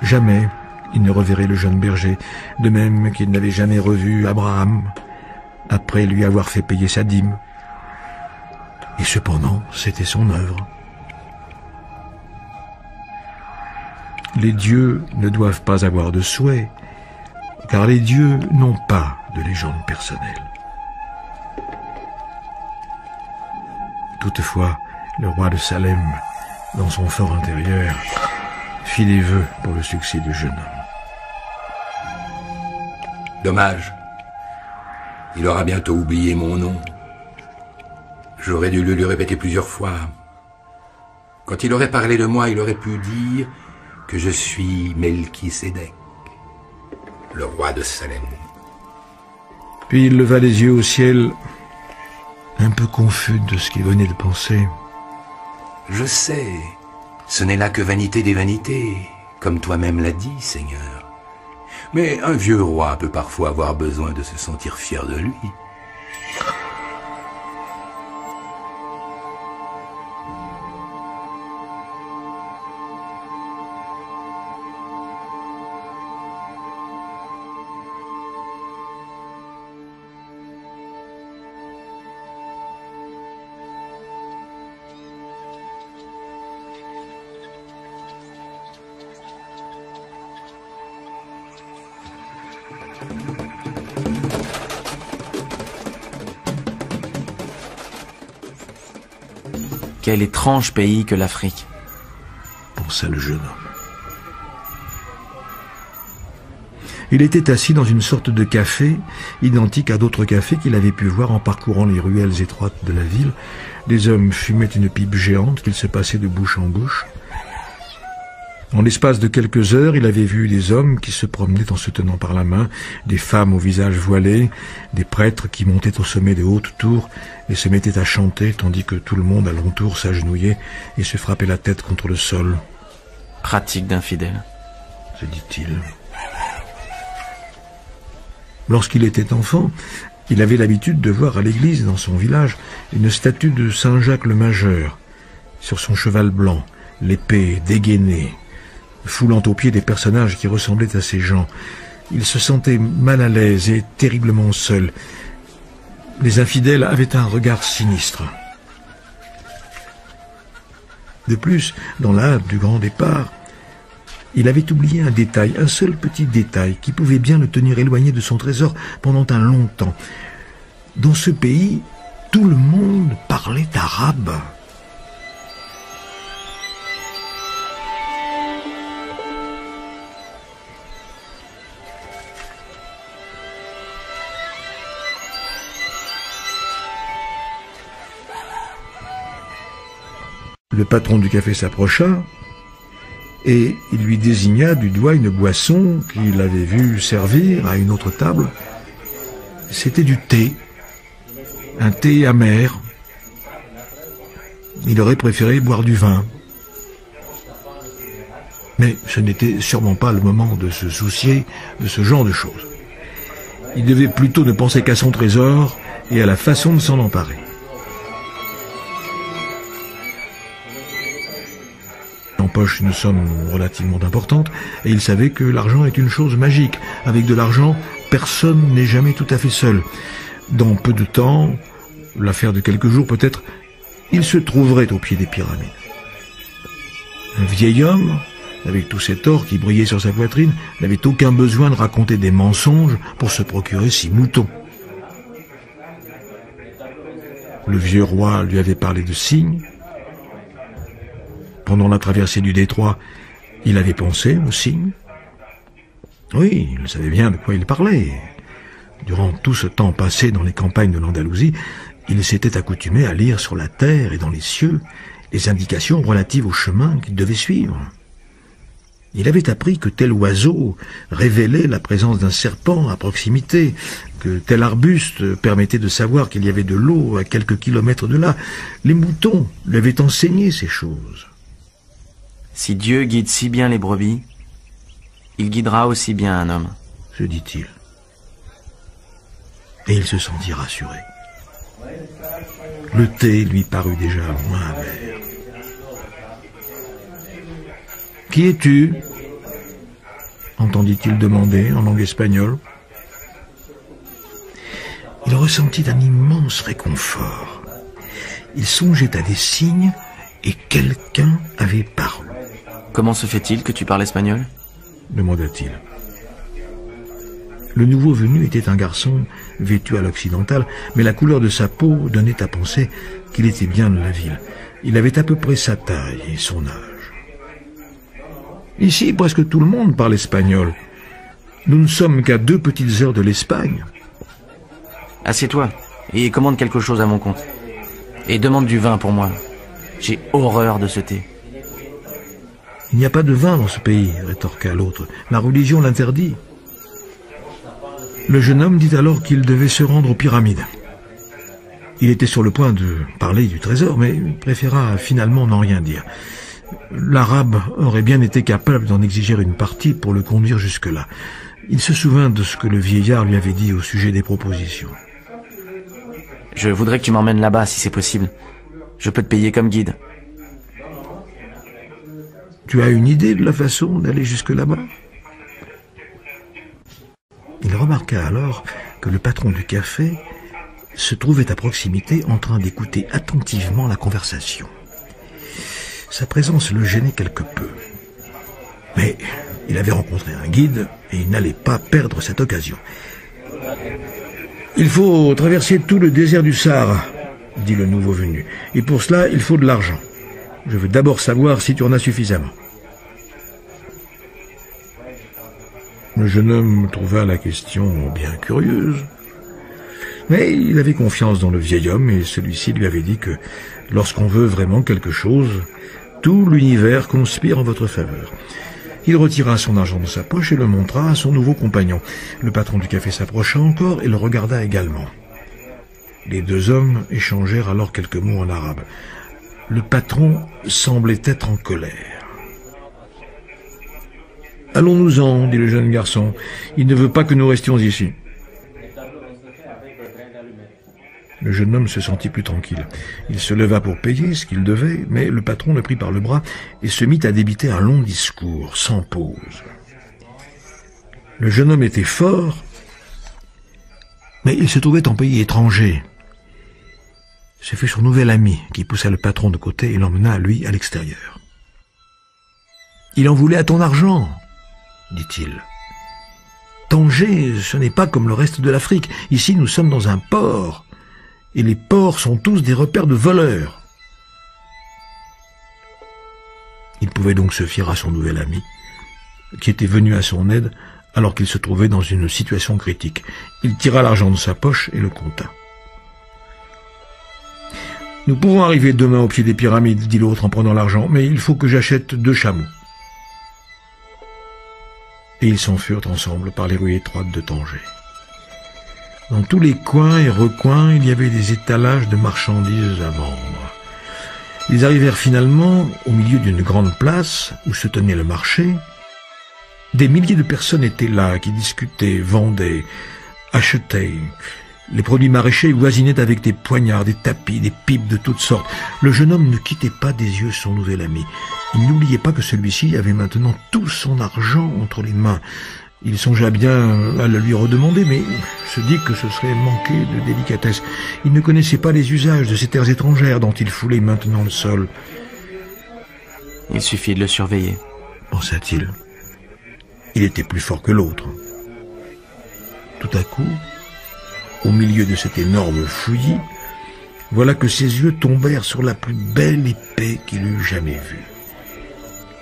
Jamais il ne reverrait le jeune berger, de même qu'il n'avait jamais revu Abraham, après lui avoir fait payer sa dîme. Et cependant, c'était son œuvre. Les dieux ne doivent pas avoir de souhait, car les dieux n'ont pas de légende personnelle. Toutefois, le roi de Salem, dans son fort intérieur, fit des vœux pour le succès du jeune homme. Dommage. Il aura bientôt oublié mon nom. J'aurais dû le lui répéter plusieurs fois. Quand il aurait parlé de moi, il aurait pu dire que je suis Melchisédek, le roi de Salem. Puis il leva les yeux au ciel, un peu confus de ce qu'il venait de penser. Je sais, ce n'est là que vanité des vanités, comme toi-même l'as dit, Seigneur. Mais un vieux roi peut parfois avoir besoin de se sentir fier de lui. Quel étrange pays que l'Afrique, pensa le jeune homme. Il était assis dans une sorte de café, identique à d'autres cafés qu'il avait pu voir en parcourant les ruelles étroites de la ville. Des hommes fumaient une pipe géante qu'ils se passaient de bouche en bouche. En l'espace de quelques heures, il avait vu des hommes qui se promenaient en se tenant par la main, des femmes au visage voilé, des prêtres qui montaient au sommet de hautes tours et se mettaient à chanter, tandis que tout le monde alentour s'agenouillait et se frappait la tête contre le sol. pratique d'infidèles, se dit-il. Lorsqu'il était enfant, il avait l'habitude de voir à l'église dans son village une statue de Saint Jacques le Majeur, sur son cheval blanc, l'épée dégainée, foulant aux pieds des personnages qui ressemblaient à ces gens. Il se sentait mal à l'aise et terriblement seul. Les infidèles avaient un regard sinistre. De plus, dans la hâte du grand départ, il avait oublié un détail, un seul petit détail, qui pouvait bien le tenir éloigné de son trésor pendant un long temps. Dans ce pays, tout le monde parlait arabe. Le patron du café s'approcha et il lui désigna du doigt une boisson qu'il avait vue servir à une autre table. C'était du thé, un thé amer. Il aurait préféré boire du vin. Mais ce n'était sûrement pas le moment de se soucier de ce genre de choses. Il devait plutôt ne penser qu'à son trésor et à la façon de s'en emparer. Poche une somme relativement importante, et il savait que l'argent est une chose magique. Avec de l'argent, personne n'est jamais tout à fait seul. Dans peu de temps, l'affaire de quelques jours peut-être, il se trouverait au pied des pyramides. Un vieil homme, avec tout cet or qui brillait sur sa poitrine, n'avait aucun besoin de raconter des mensonges pour se procurer 6 moutons. Le vieux roi lui avait parlé de cygnes. Pendant la traversée du détroit, il avait pensé aux cygnes. Oui, il savait bien de quoi il parlait. Durant tout ce temps passé dans les campagnes de l'Andalousie, il s'était accoutumé à lire sur la terre et dans les cieux les indications relatives au chemin qu'il devait suivre. Il avait appris que tel oiseau révélait la présence d'un serpent à proximité, que tel arbuste permettait de savoir qu'il y avait de l'eau à quelques kilomètres de là. Les moutons lui avaient enseigné ces choses. Si Dieu guide si bien les brebis, il guidera aussi bien un homme, se dit-il. Et il se sentit rassuré. Le thé lui parut déjà moins amer. « Qui es-tu » entendit-il demander en langue espagnole. Il ressentit un immense réconfort. Il songeait à des signes et quelqu'un avait paru. Comment se fait-il que tu parles espagnol? Demanda-t-il. Le nouveau venu était un garçon vêtu à l'occidentale, mais la couleur de sa peau donnait à penser qu'il était bien de la ville. Il avait à peu près sa taille et son âge. Ici, presque tout le monde parle espagnol. Nous ne sommes qu'à 2 petites heures de l'Espagne. Assieds-toi et commande quelque chose à mon compte. Et demande du vin pour moi. J'ai horreur de ce thé. Il n'y a pas de vin dans ce pays, rétorqua l'autre. La religion l'interdit. Le jeune homme dit alors qu'il devait se rendre aux pyramides. Il était sur le point de parler du trésor, mais préféra finalement n'en rien dire. L'Arabe aurait bien été capable d'en exiger une partie pour le conduire jusque-là. Il se souvint de ce que le vieillard lui avait dit au sujet des propositions. Je voudrais que tu m'emmènes là-bas, si c'est possible. Je peux te payer comme guide. Tu as une idée de la façon d'aller jusque là-bas? Il remarqua alors que le patron du café se trouvait à proximité en train d'écouter attentivement la conversation. Sa présence le gênait quelque peu. Mais il avait rencontré un guide et il n'allait pas perdre cette occasion. « Il faut traverser tout le désert du Sahara, » dit le nouveau venu. « Et pour cela, il faut de l'argent. Je veux d'abord savoir si tu en as suffisamment. » Le jeune homme trouva la question bien curieuse. Mais il avait confiance dans le vieil homme et celui-ci lui avait dit que lorsqu'on veut vraiment quelque chose, tout l'univers conspire en votre faveur. Il retira son argent de sa poche et le montra à son nouveau compagnon. Le patron du café s'approcha encore et le regarda également. Les 2 hommes échangèrent alors quelques mots en arabe. Le patron semblait être en colère. « Allons-nous-en, dit le jeune garçon. Il ne veut pas que nous restions ici. » Le jeune homme se sentit plus tranquille. Il se leva pour payer ce qu'il devait, mais le patron le prit par le bras et se mit à débiter un long discours, sans pause. Le jeune homme était fort, mais il se trouvait en pays étranger. Ce fut son nouvel ami qui poussa le patron de côté et l'emmena, lui, à l'extérieur. « Il en voulait à ton argent, dit-il. Tanger, ce n'est pas comme le reste de l'Afrique. Ici, nous sommes dans un port. Et les ports sont tous des repères de voleurs. » Il pouvait donc se fier à son nouvel ami, qui était venu à son aide alors qu'il se trouvait dans une situation critique. Il tira l'argent de sa poche et le compta. « Nous pouvons arriver demain au pied des pyramides, dit l'autre en prenant l'argent, mais il faut que j'achète 2 chameaux. » Et ils s'enfurent ensemble par les rues étroites de Tanger. Dans tous les coins et recoins, il y avait des étalages de marchandises à vendre. Ils arrivèrent finalement au milieu d'une grande place où se tenait le marché. Des milliers de personnes étaient là, qui discutaient, vendaient, achetaient. Les produits maraîchers voisinaient avec des poignards, des tapis, des pipes de toutes sortes. Le jeune homme ne quittait pas des yeux son nouvel ami. Il n'oubliait pas que celui-ci avait maintenant tout son argent entre les mains. Il songea bien à le lui redemander, mais se dit que ce serait manquer de délicatesse. Il ne connaissait pas les usages de ces terres étrangères dont il foulait maintenant le sol. Il suffit de le surveiller, pensa-t-il. Il était plus fort que l'autre. Tout à coup, au milieu de cet énorme fouillis, voilà que ses yeux tombèrent sur la plus belle épée qu'il eût jamais vue.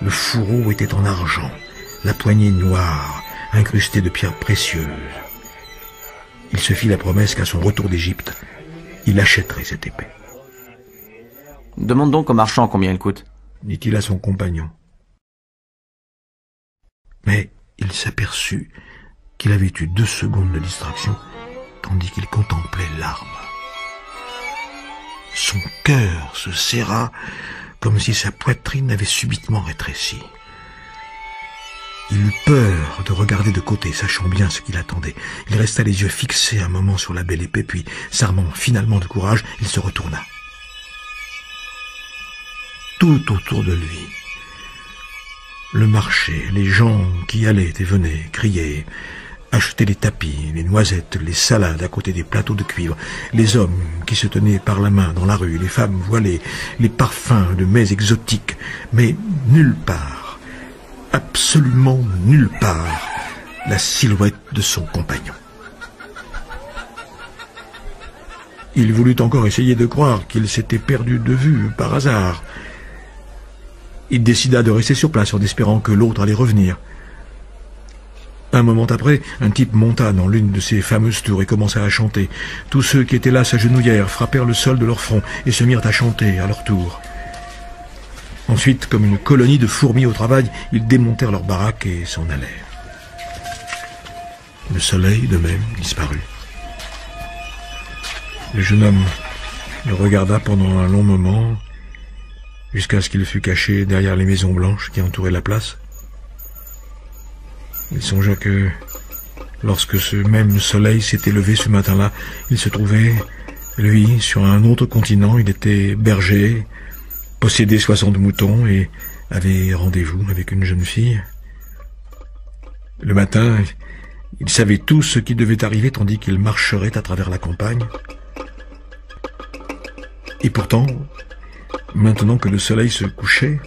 Le fourreau était en argent, la poignée noire, incrustée de pierres précieuses. Il se fit la promesse qu'à son retour d'Égypte, il achèterait cette épée. « Demande donc au marchand combien elle coûte, » dit-il à son compagnon. Mais il s'aperçut qu'il avait eu 2 secondes de distraction, tandis qu'il contemplait l'arme. Son cœur se serra comme si sa poitrine avait subitement rétréci. Il eut peur de regarder de côté, sachant bien ce qu'il attendait. Il resta les yeux fixés un moment sur la belle épée, puis, s'armant finalement de courage, il se retourna. Tout autour de lui, le marché, les gens qui allaient et venaient, criaient, achetaient les tapis, les noisettes, les salades à côté des plateaux de cuivre, les hommes qui se tenaient par la main dans la rue, les femmes voilées, les parfums de mets exotiques, mais nulle part, absolument nulle part, la silhouette de son compagnon. Il voulut encore essayer de croire qu'il s'était perdu de vue par hasard. Il décida de rester sur place en espérant que l'autre allait revenir. Un moment après, un type monta dans l'une de ces fameuses tours et commença à chanter. Tous ceux qui étaient là s'agenouillèrent, frappèrent le sol de leur front et se mirent à chanter à leur tour. Ensuite, comme une colonie de fourmis au travail, ils démontèrent leur baraque et s'en allèrent. Le soleil, de même, disparut. Le jeune homme le regarda pendant un long moment, jusqu'à ce qu'il fût caché derrière les maisons blanches qui entouraient la place. Il songea que, lorsque ce même soleil s'était levé ce matin-là, il se trouvait, lui, sur un autre continent. Il était berger, possédait 60 moutons et avait rendez-vous avec une jeune fille. Le matin, il savait tout ce qui devait arriver tandis qu'il marcherait à travers la campagne. Et pourtant, maintenant que le soleil se couchait,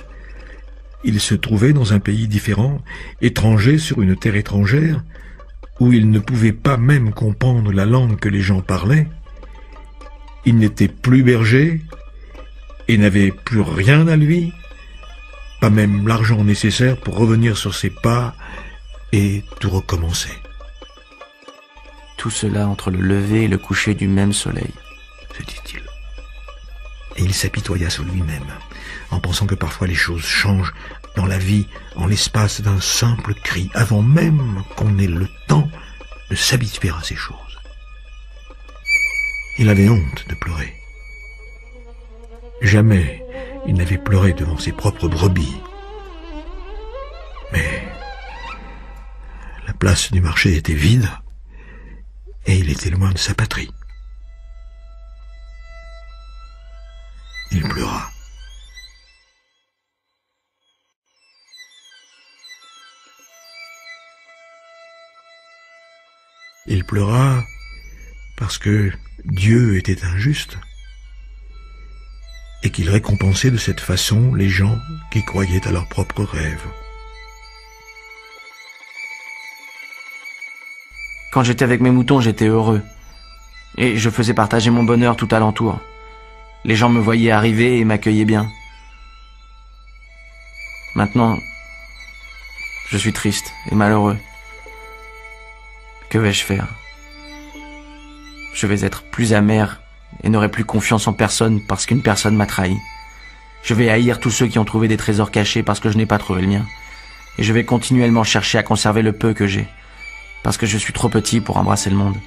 il se trouvait dans un pays différent, étranger sur une terre étrangère, où il ne pouvait pas même comprendre la langue que les gens parlaient. Il n'était plus berger et n'avait plus rien à lui, pas même l'argent nécessaire pour revenir sur ses pas et tout recommencer. Tout cela entre le lever et le coucher du même soleil, se dit-il. Et il s'apitoya sur lui-même, en pensant que parfois les choses changent dans la vie en l'espace d'un simple cri, avant même qu'on ait le temps de s'habituer à ces choses. Il avait honte de pleurer. Jamais il n'avait pleuré devant ses propres brebis. Mais la place du marché était vide et il était loin de sa patrie. Il pleura. Il pleura parce que Dieu était injuste et qu'il récompensait de cette façon les gens qui croyaient à leurs propres rêves. Quand j'étais avec mes moutons, j'étais heureux. Et je faisais partager mon bonheur tout alentour. Les gens me voyaient arriver et m'accueillaient bien. Maintenant, je suis triste et malheureux. Que vais-je faire? Je vais être plus amer et n'aurai plus confiance en personne parce qu'une personne m'a trahi. Je vais haïr tous ceux qui ont trouvé des trésors cachés parce que je n'ai pas trouvé le mien. Et je vais continuellement chercher à conserver le peu que j'ai, parce que je suis trop petit pour embrasser le monde.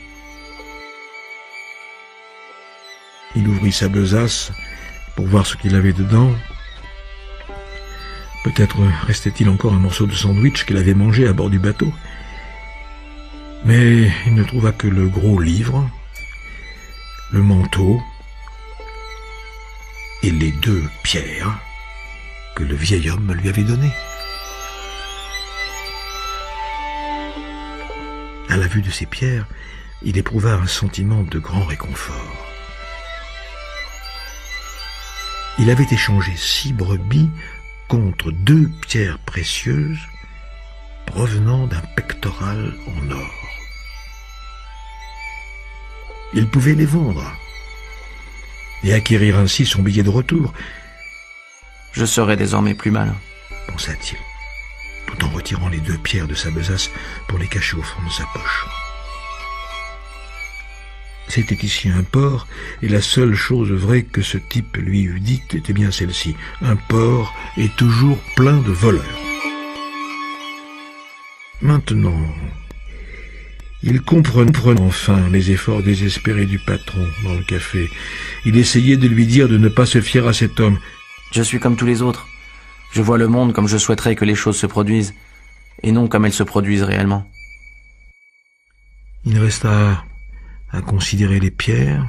Il ouvrit sa besace pour voir ce qu'il avait dedans. Peut-être restait-il encore un morceau de sandwich qu'il avait mangé à bord du bateau. Mais il ne trouva que le gros livre, le manteau et les 2 pierres que le vieil homme lui avait données. À la vue de ces pierres, il éprouva un sentiment de grand réconfort. Il avait échangé 6 brebis contre 2 pierres précieuses provenant d'un pectoral en or. Il pouvait les vendre et acquérir ainsi son billet de retour. Je serai désormais plus malin, pensa-t-il, tout en retirant les 2 pierres de sa besace pour les cacher au fond de sa poche. C'était ici un port, et la seule chose vraie que ce type lui eût dite était bien celle-ci. Un port est toujours plein de voleurs. Maintenant, il comprenait enfin les efforts désespérés du patron dans le café. Il essayait de lui dire de ne pas se fier à cet homme. Je suis comme tous les autres. Je vois le monde comme je souhaiterais que les choses se produisent, et non comme elles se produisent réellement. Il resta à considérer les pierres.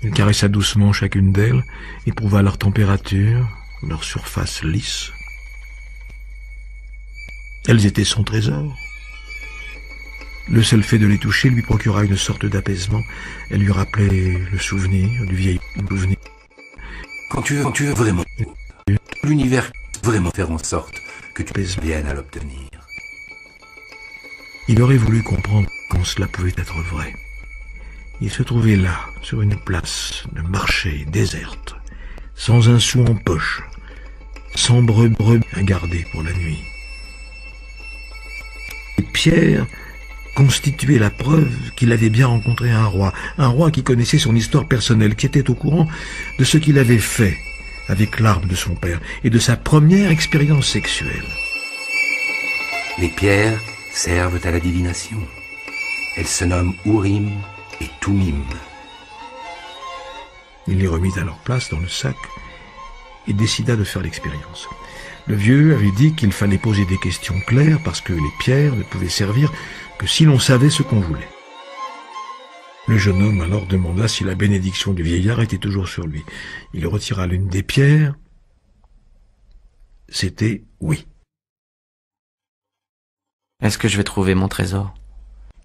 Il caressa doucement chacune d'elles, éprouva leur température, leur surface lisse. Elles étaient son trésor. Le seul fait de les toucher lui procura une sorte d'apaisement. Elle lui rappelait le souvenir du vieil souvenir. Quand tu veux vraiment, l'univers vraiment faire en sorte que tu viennes à l'obtenir. Il aurait voulu comprendre quand cela pouvait être vrai. Il se trouvait là, sur une place de marché déserte, sans un sou en poche, sans brebis à garder pour la nuit. Les pierres constituaient la preuve qu'il avait bien rencontré un roi qui connaissait son histoire personnelle, qui était au courant de ce qu'il avait fait avec l'arme de son père et de sa première expérience sexuelle. Les pierres servent à la divination. Elles se nomment Urim et Tumim. Il les remit à leur place dans le sac et décida de faire l'expérience. Le vieux avait dit qu'il fallait poser des questions claires parce que les pierres ne pouvaient servir que si l'on savait ce qu'on voulait. Le jeune homme alors demanda si la bénédiction du vieillard était toujours sur lui. Il retira l'une des pierres. C'était oui. Est-ce que je vais trouver mon trésor?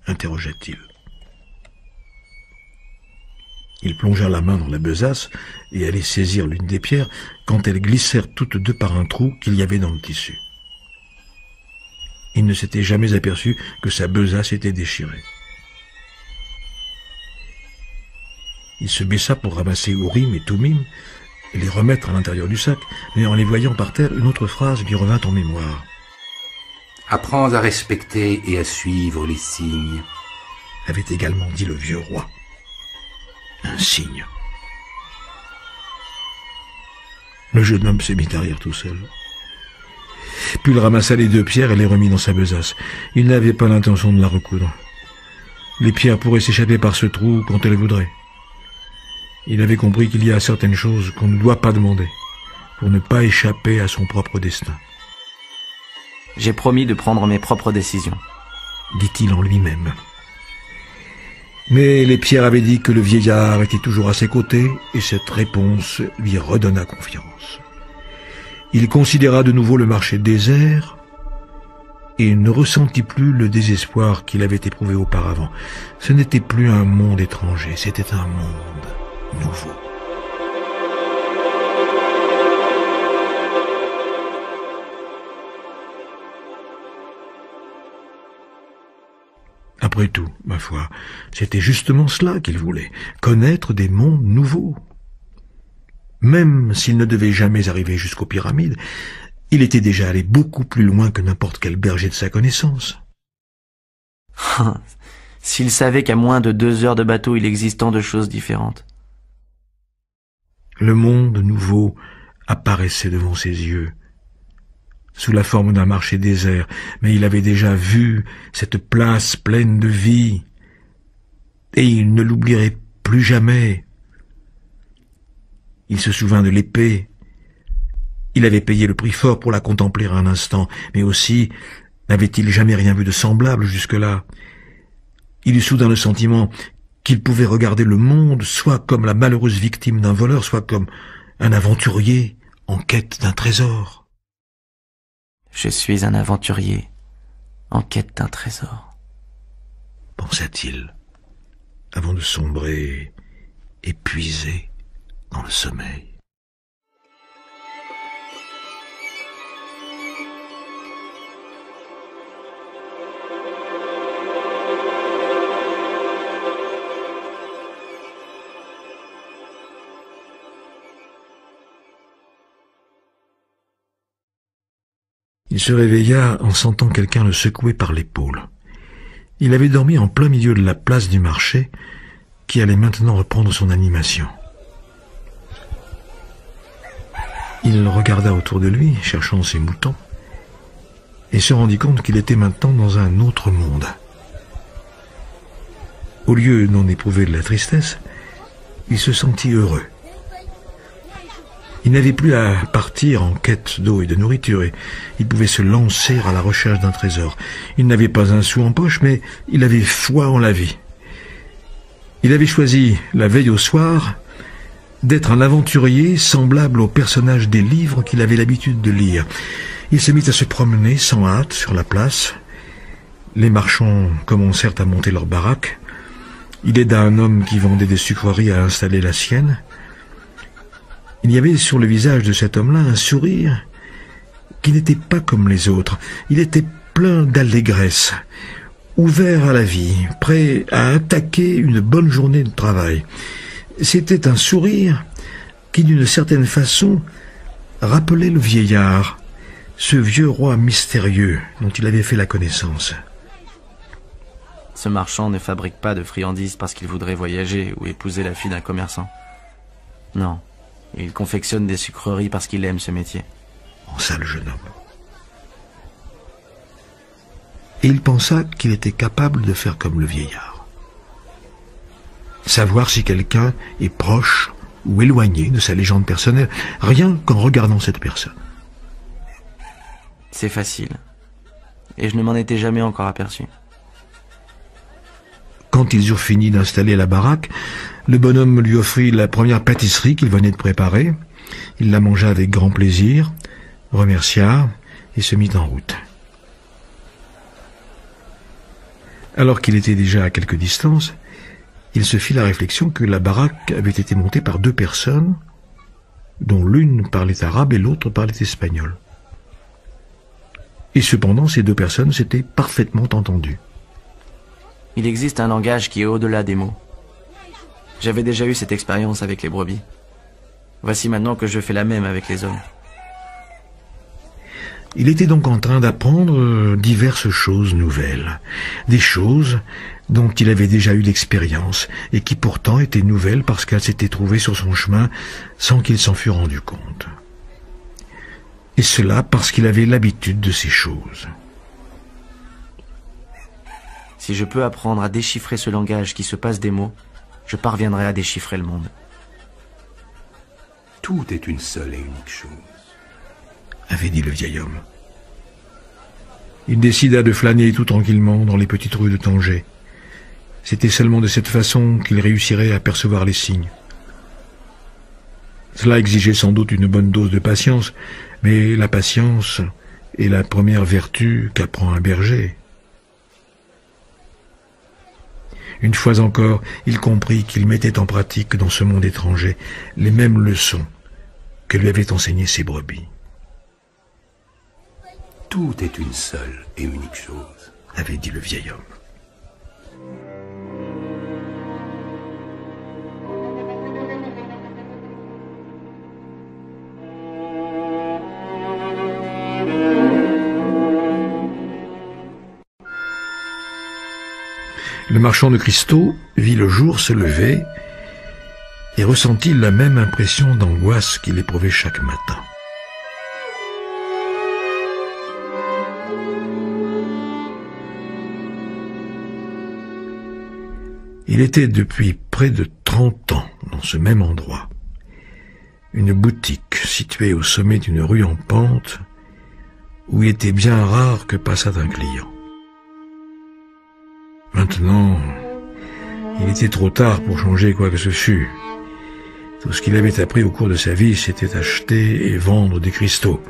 Interrogea-t-il. Il plongea la main dans la besace et allait saisir l'une des pierres quand elles glissèrent toutes deux par un trou qu'il y avait dans le tissu. Il ne s'était jamais aperçu que sa besace était déchirée. Il se baissa pour ramasser Urim et Tumim et les remettre à l'intérieur du sac, mais en les voyant par terre, une autre phrase lui revint en mémoire. « Apprends à respecter et à suivre les signes », avait également dit le vieux roi. Un signe. Le jeune homme se mit à rire tout seul. Puis il ramassa les deux pierres et les remit dans sa besace. Il n'avait pas l'intention de la recoudre. Les pierres pourraient s'échapper par ce trou quand elles voudraient. Il avait compris qu'il y a certaines choses qu'on ne doit pas demander, pour ne pas échapper à son propre destin. J'ai promis de prendre mes propres décisions, dit-il en lui-même. Mais les pierres avaient dit que le vieillard était toujours à ses côtés, et cette réponse lui redonna confiance. Il considéra de nouveau le marché désert, et ne ressentit plus le désespoir qu'il avait éprouvé auparavant. Ce n'était plus un monde étranger, c'était un monde nouveau. Après tout, ma foi, c'était justement cela qu'il voulait, connaître des mondes nouveaux. Même s'il ne devait jamais arriver jusqu'aux pyramides, il était déjà allé beaucoup plus loin que n'importe quel berger de sa connaissance. S'il savait qu'à moins de 2 heures de bateau, il existe tant de choses différentes. Le monde nouveau apparaissait devant ses yeux, sous la forme d'un marché désert, mais il avait déjà vu cette place pleine de vie, et il ne l'oublierait plus jamais. Il se souvint de l'épée. Il avait payé le prix fort pour la contempler un instant, mais aussi n'avait-il jamais rien vu de semblable jusque-là. Il eut soudain le sentiment qu'il pouvait regarder le monde soit comme la malheureuse victime d'un voleur, soit comme un aventurier en quête d'un trésor. Je suis un aventurier en quête d'un trésor, pensa-t-il, avant de sombrer, épuisé, dans le sommeil. Il se réveilla en sentant quelqu'un le secouer par l'épaule. Il avait dormi en plein milieu de la place du marché, qui allait maintenant reprendre son animation. Il regarda autour de lui, cherchant ses moutons, et se rendit compte qu'il était maintenant dans un autre monde. Au lieu d'en éprouver de la tristesse, il se sentit heureux. Il n'avait plus à partir en quête d'eau et de nourriture, et il pouvait se lancer à la recherche d'un trésor. Il n'avait pas un sou en poche, mais il avait foi en la vie. Il avait choisi, la veille au soir, d'être un aventurier semblable aux personnages des livres qu'il avait l'habitude de lire. Il se mit à se promener sans hâte sur la place. Les marchands commencèrent à monter leur baraque. Il aida un homme qui vendait des sucreries à installer la sienne. Il y avait sur le visage de cet homme-là un sourire qui n'était pas comme les autres. Il était plein d'allégresse, ouvert à la vie, prêt à attaquer une bonne journée de travail. C'était un sourire qui, d'une certaine façon, rappelait le vieillard, ce vieux roi mystérieux dont il avait fait la connaissance. Ce marchand ne fabrique pas de friandises parce qu'il voudrait voyager ou épouser la fille d'un commerçant. Non, il confectionne des sucreries parce qu'il aime ce métier. Pensa le jeune homme. Et il pensa qu'il était capable de faire comme le vieillard. Savoir si quelqu'un est proche ou éloigné de sa légende personnelle, rien qu'en regardant cette personne. C'est facile. Et je ne m'en étais jamais encore aperçu. Quand ils eurent fini d'installer la baraque, le bonhomme lui offrit la première pâtisserie qu'il venait de préparer. Il la mangea avec grand plaisir, remercia et se mit en route. Alors qu'il était déjà à quelque distance, il se fit la réflexion que la baraque avait été montée par 2 personnes, dont l'une parlait arabe et l'autre parlait espagnol. Et cependant, ces 2 personnes s'étaient parfaitement entendues. Il existe un langage qui est au-delà des mots. J'avais déjà eu cette expérience avec les brebis. Voici maintenant que je fais la même avec les hommes. Il était donc en train d'apprendre diverses choses nouvelles, des choses dont il avait déjà eu l'expérience et qui pourtant étaient nouvelles parce qu'elles s'étaient trouvées sur son chemin sans qu'il s'en fût rendu compte. Et cela parce qu'il avait l'habitude de ces choses. Si je peux apprendre à déchiffrer ce langage qui se passe des mots, je parviendrai à déchiffrer le monde. Tout est une seule et unique chose, avait dit le vieil homme. Il décida de flâner tout tranquillement dans les petites rues de Tanger. C'était seulement de cette façon qu'il réussirait à percevoir les signes. Cela exigeait sans doute une bonne dose de patience, mais la patience est la première vertu qu'apprend un berger. Une fois encore, il comprit qu'il mettait en pratique dans ce monde étranger les mêmes leçons que lui avaient enseignées ses brebis. Tout est une seule et unique chose, avait dit le vieil homme. Le marchand de cristaux vit le jour se lever et ressentit la même impression d'angoisse qu'il éprouvait chaque matin. Il était depuis près de 30 ans dans ce même endroit, une boutique située au sommet d'une rue en pente où il était bien rare que passât un client. Maintenant, il était trop tard pour changer quoi que ce fût. Tout ce qu'il avait appris au cours de sa vie, c'était acheter et vendre des cristaux.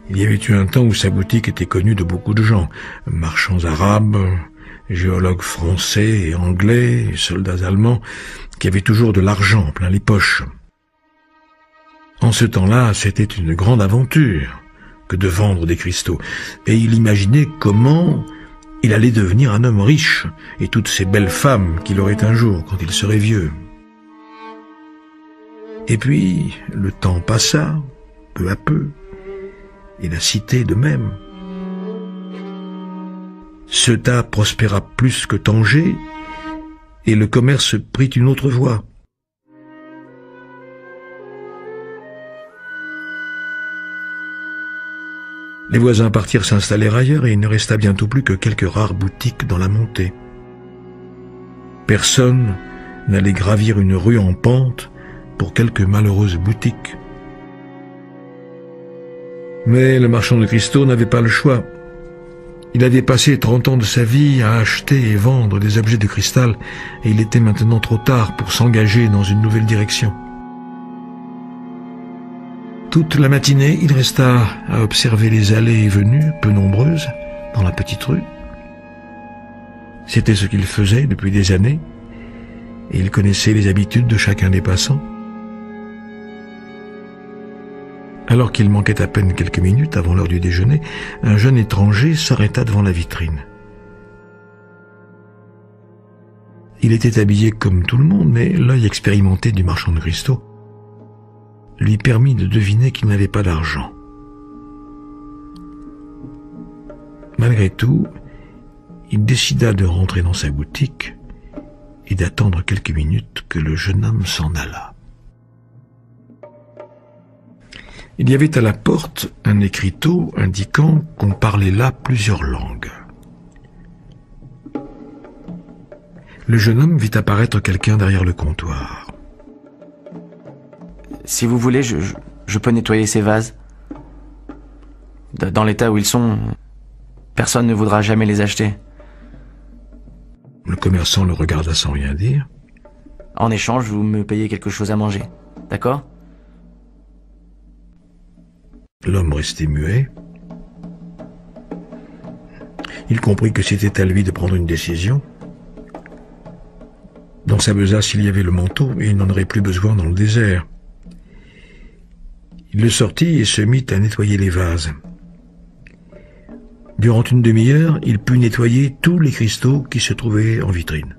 Il y avait eu un temps où sa boutique était connue de beaucoup de gens, marchands arabes, géologues français et anglais, soldats allemands, qui avaient toujours de l'argent plein les poches. En ce temps-là, c'était une grande aventure que de vendre des cristaux, et il imaginait comment il allait devenir un homme riche, et toutes ces belles femmes qu'il aurait un jour quand il serait vieux. Et puis, le temps passa, peu à peu, et la cité de même. Ceuta prospéra plus que Tanger, et le commerce prit une autre voie. Les voisins partirent s'installer ailleurs et il ne resta bientôt plus que quelques rares boutiques dans la montée. Personne n'allait gravir une rue en pente pour quelques malheureuses boutiques. Mais le marchand de cristaux n'avait pas le choix. Il avait passé 30 ans de sa vie à acheter et vendre des objets de cristal et il était maintenant trop tard pour s'engager dans une nouvelle direction. Toute la matinée, il resta à observer les allées et venues, peu nombreuses, dans la petite rue. C'était ce qu'il faisait depuis des années, et il connaissait les habitudes de chacun des passants. Alors qu'il manquait à peine quelques minutes avant l'heure du déjeuner, un jeune étranger s'arrêta devant la vitrine. Il était habillé comme tout le monde, mais l'œil expérimenté du marchand de cristaux lui permit de deviner qu'il n'avait pas d'argent. Malgré tout, il décida de rentrer dans sa boutique et d'attendre quelques minutes que le jeune homme s'en allât. Il y avait à la porte un écriteau indiquant qu'on parlait là plusieurs langues. Le jeune homme vit apparaître quelqu'un derrière le comptoir. Si vous voulez, je peux nettoyer ces vases. Dans l'état où ils sont, personne ne voudra jamais les acheter. Le commerçant le regarda sans rien dire. En échange, vous me payez quelque chose à manger. D'accord ? L'homme restait muet. Il comprit que c'était à lui de prendre une décision. Dans sa besace, il y avait le manteau et il n'en aurait plus besoin dans le désert. Il le sortit et se mit à nettoyer les vases. Durant une demi-heure, il put nettoyer tous les cristaux qui se trouvaient en vitrine.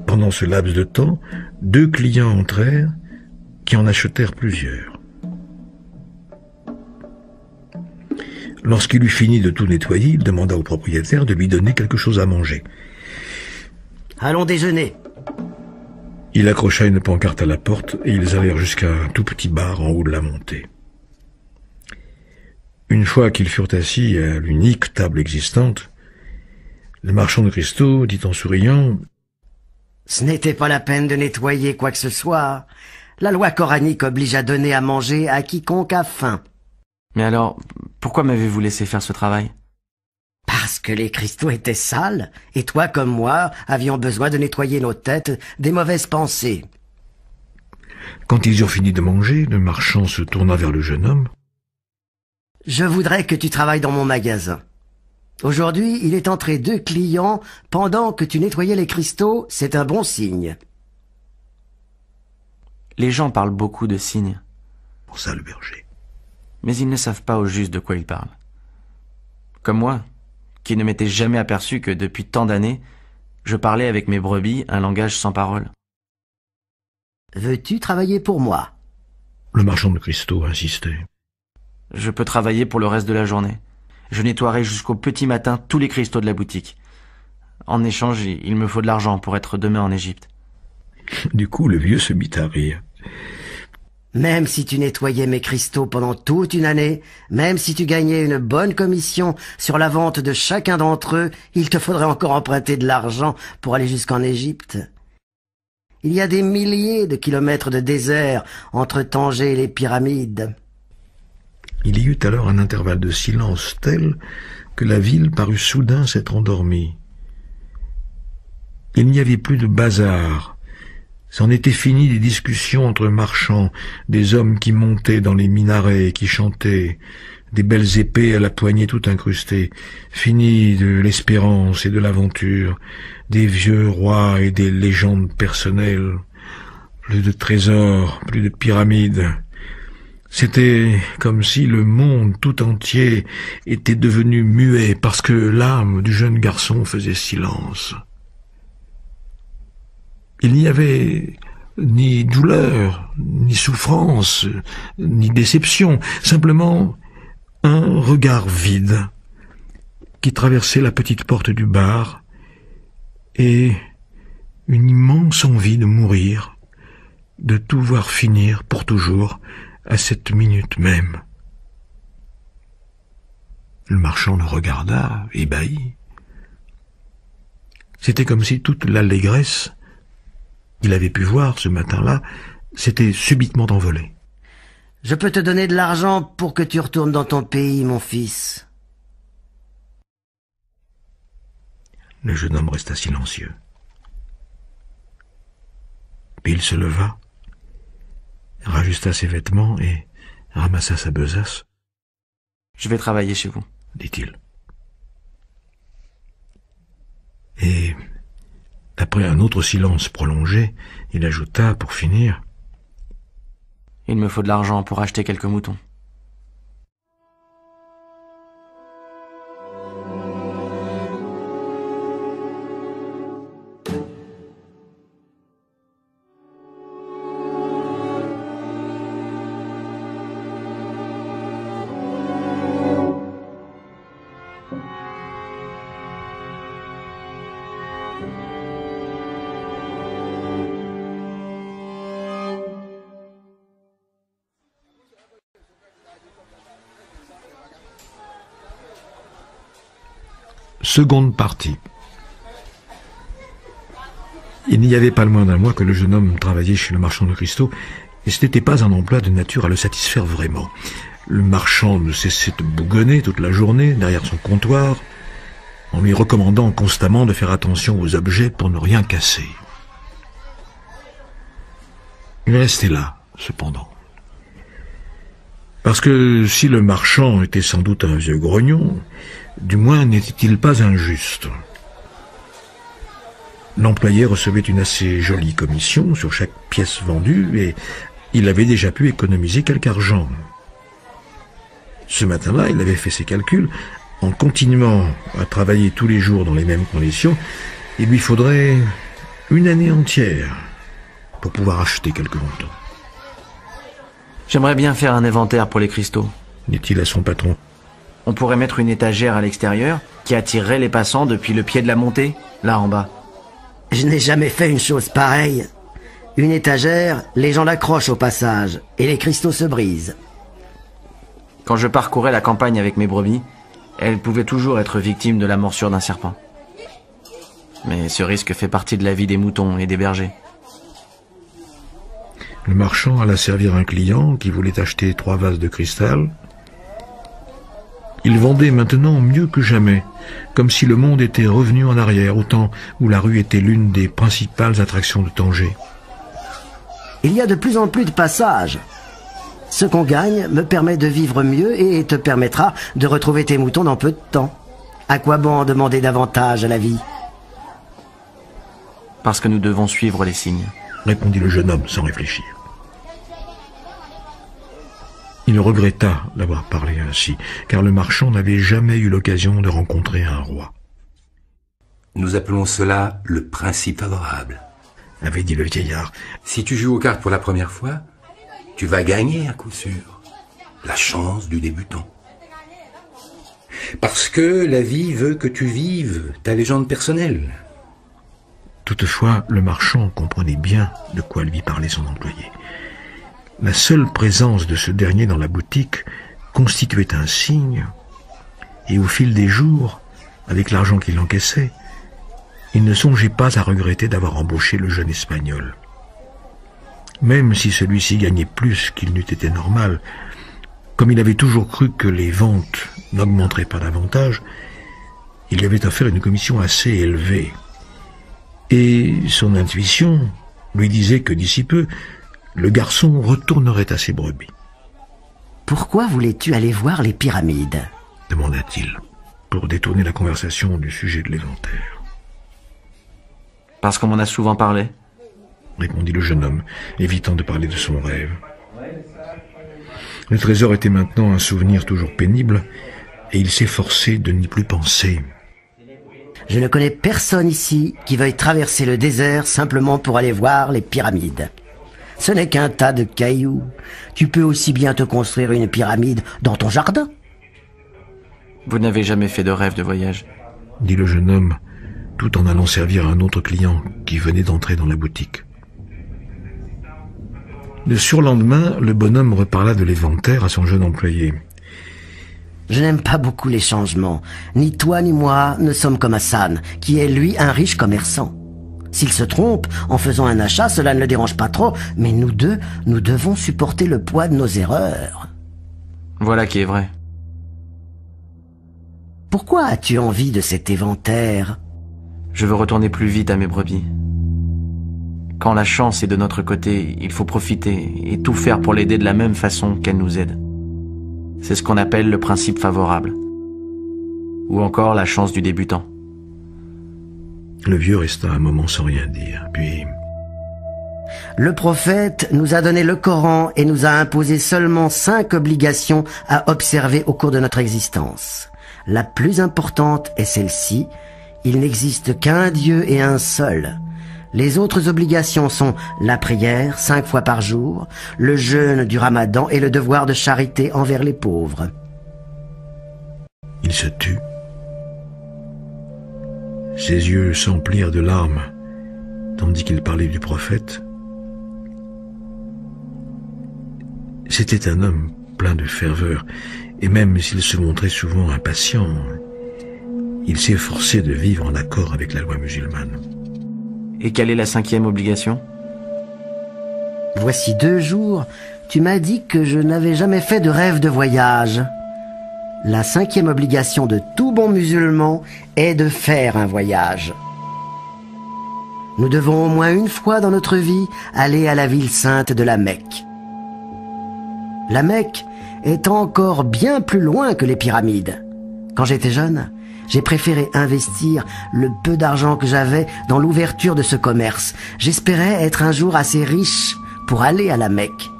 Pendant ce laps de temps, 2 clients entrèrent qui en achetèrent plusieurs. Lorsqu'il eut fini de tout nettoyer, il demanda au propriétaire de lui donner quelque chose à manger. « Allons déjeuner !» Il accrocha une pancarte à la porte et ils allèrent jusqu'à un tout petit bar en haut de la montée. Une fois qu'ils furent assis à l'unique table existante, le marchand de cristaux dit en souriant « Ce n'était pas la peine de nettoyer quoi que ce soit. La loi coranique oblige à donner à manger à quiconque a faim. » Mais alors, pourquoi m'avez-vous laissé faire ce travail ? Parce que les cristaux étaient sales, et toi comme moi avions besoin de nettoyer nos têtes des mauvaises pensées. Quand ils eurent fini de manger, le marchand se tourna vers le jeune homme. « Je voudrais que tu travailles dans mon magasin. Aujourd'hui, il est entré 2 clients pendant que tu nettoyais les cristaux, c'est un bon signe. » Les gens parlent beaucoup de signes. Pensa le berger. Mais ils ne savent pas au juste de quoi ils parlent. Comme moi, qui ne m'étais jamais aperçu que depuis tant d'années, je parlais avec mes brebis un langage sans parole. « Veux-tu travailler pour moi ?» Le marchand de cristaux insistait. Je peux travailler pour le reste de la journée. Je nettoierai jusqu'au petit matin tous les cristaux de la boutique. En échange, il me faut de l'argent pour être demain en Égypte. Du coup, le vieux se mit à rire. Même si tu nettoyais mes cristaux pendant toute une année, même si tu gagnais une bonne commission sur la vente de chacun d'entre eux, il te faudrait encore emprunter de l'argent pour aller jusqu'en Égypte. Il y a des milliers de kilomètres de désert entre Tanger et les pyramides. Il y eut alors un intervalle de silence tel que la ville parut soudain s'être endormie. Il n'y avait plus de bazar. C'en était fini des discussions entre marchands, des hommes qui montaient dans les minarets et qui chantaient, des belles épées à la poignée tout incrustées, fini de l'espérance et de l'aventure, des vieux rois et des légendes personnelles, plus de trésors, plus de pyramides. C'était comme si le monde tout entier était devenu muet parce que l'âme du jeune garçon faisait silence. Il n'y avait ni douleur, ni souffrance, ni déception, simplement un regard vide qui traversait la petite porte du bar et une immense envie de mourir, de tout voir finir pour toujours à cette minute même. Le marchand le regarda, ébahi. C'était comme si toute l'allégresse qu'il avait pu voir ce matin-là s'était subitement envolée. « Je peux te donner de l'argent pour que tu retournes dans ton pays, mon fils. » Le jeune homme resta silencieux. Puis il se leva, rajusta ses vêtements et, ramassa sa besace, Je vais travailler chez vous. dit-il. Et, après un autre silence prolongé, il ajouta, pour finir, Il me faut de l'argent pour acheter quelques moutons. Seconde partie. Il n'y avait pas le moins d'un mois que le jeune homme travaillait chez le marchand de cristaux, et ce n'était pas un emploi de nature à le satisfaire vraiment. Le marchand ne cessait de bougonner toute la journée derrière son comptoir, en lui recommandant constamment de faire attention aux objets pour ne rien casser. Il restait là, cependant. Parce que si le marchand était sans doute un vieux grognon, du moins n'était-il pas injuste. L'employé recevait une assez jolie commission sur chaque pièce vendue et il avait déjà pu économiser quelque argent. Ce matin-là, il avait fait ses calculs. En continuant à travailler tous les jours dans les mêmes conditions, il lui faudrait une année entière pour pouvoir acheter quelques moutons. J'aimerais bien faire un inventaire pour les cristaux. Dit-il à son patron. On pourrait mettre une étagère à l'extérieur qui attirerait les passants depuis le pied de la montée, là en bas. Je n'ai jamais fait une chose pareille. Une étagère, les gens l'accrochent au passage, et les cristaux se brisent. Quand je parcourais la campagne avec mes brebis, elles pouvaient toujours être victimes de la morsure d'un serpent. Mais ce risque fait partie de la vie des moutons et des bergers. Le marchand alla servir un client qui voulait acheter 3 vases de cristal. Il vendait maintenant mieux que jamais, comme si le monde était revenu en arrière, au temps où la rue était l'une des principales attractions de Tanger. Il y a de plus en plus de passages. Ce qu'on gagne me permet de vivre mieux et te permettra de retrouver tes moutons dans peu de temps. À quoi bon en demander davantage à la vie? Parce que nous devons suivre les signes. Répondit le jeune homme sans réfléchir. Il regretta d'avoir parlé ainsi, car le marchand n'avait jamais eu l'occasion de rencontrer un roi. Nous appelons cela le principe favorable. Avait dit le vieillard. Si tu joues aux cartes pour la première fois, tu vas gagner à coup sûr. La chance du débutant. Parce que la vie veut que tu vives ta légende personnelle. Toutefois, le marchand comprenait bien de quoi lui parlait son employé. La seule présence de ce dernier dans la boutique constituait un signe, et au fil des jours, avec l'argent qu'il encaissait, il ne songeait pas à regretter d'avoir embauché le jeune Espagnol. Même si celui-ci gagnait plus qu'il n'eût été normal, comme il avait toujours cru que les ventes n'augmenteraient pas davantage, il lui avait offert une commission assez élevée. Et son intuition lui disait que d'ici peu, le garçon retournerait à ses brebis. « Pourquoi voulais-tu aller voir les pyramides ?» demanda-t-il, pour détourner la conversation du sujet de l'inventaire. « Parce qu'on m'en a souvent parlé. » répondit le jeune homme, évitant de parler de son rêve. Le trésor était maintenant un souvenir toujours pénible, et il s'efforçait de n'y plus penser. « Je ne connais personne ici qui veuille traverser le désert simplement pour aller voir les pyramides. Ce n'est qu'un tas de cailloux. Tu peux aussi bien te construire une pyramide dans ton jardin. » Vous n'avez jamais fait de rêve de voyage, dit le jeune homme, tout en allant servir un autre client qui venait d'entrer dans la boutique. Le surlendemain, le bonhomme reparla de l'inventaire à son jeune employé. « Je n'aime pas beaucoup les changements. Ni toi ni moi ne sommes comme Hassan, qui est lui un riche commerçant. S'il se trompe en faisant un achat, cela ne le dérange pas trop, mais nous deux, nous devons supporter le poids de nos erreurs. » Voilà qui est vrai. « Pourquoi as-tu envie de cet inventaire ?» Je veux retourner plus vite à mes brebis. Quand la chance est de notre côté, il faut profiter et tout faire pour l'aider de la même façon qu'elle nous aide. C'est ce qu'on appelle le principe favorable. Ou encore la chance du débutant. Le vieux resta un moment sans rien dire, puis... Le prophète nous a donné le Coran et nous a imposé seulement 5 obligations à observer au cours de notre existence. La plus importante est celle-ci: il n'existe qu'un Dieu et un seul. Les autres obligations sont la prière 5 fois par jour, le jeûne du Ramadan et le devoir de charité envers les pauvres. Il se tut. Ses yeux s'emplirent de larmes, tandis qu'il parlait du prophète. C'était un homme plein de ferveur, et même s'il se montrait souvent impatient, il s'efforçait de vivre en accord avec la loi musulmane. Et quelle est la 5e obligation? Voici 2 jours, tu m'as dit que je n'avais jamais fait de rêve de voyage. La 5e obligation de tout bon musulman est de faire un voyage. Nous devons au moins une fois dans notre vie aller à la ville sainte de la Mecque. La Mecque est encore bien plus loin que les pyramides. Quand j'étais jeune, j'ai préféré investir le peu d'argent que j'avais dans l'ouverture de ce commerce. J'espérais être un jour assez riche pour aller à la Mecque.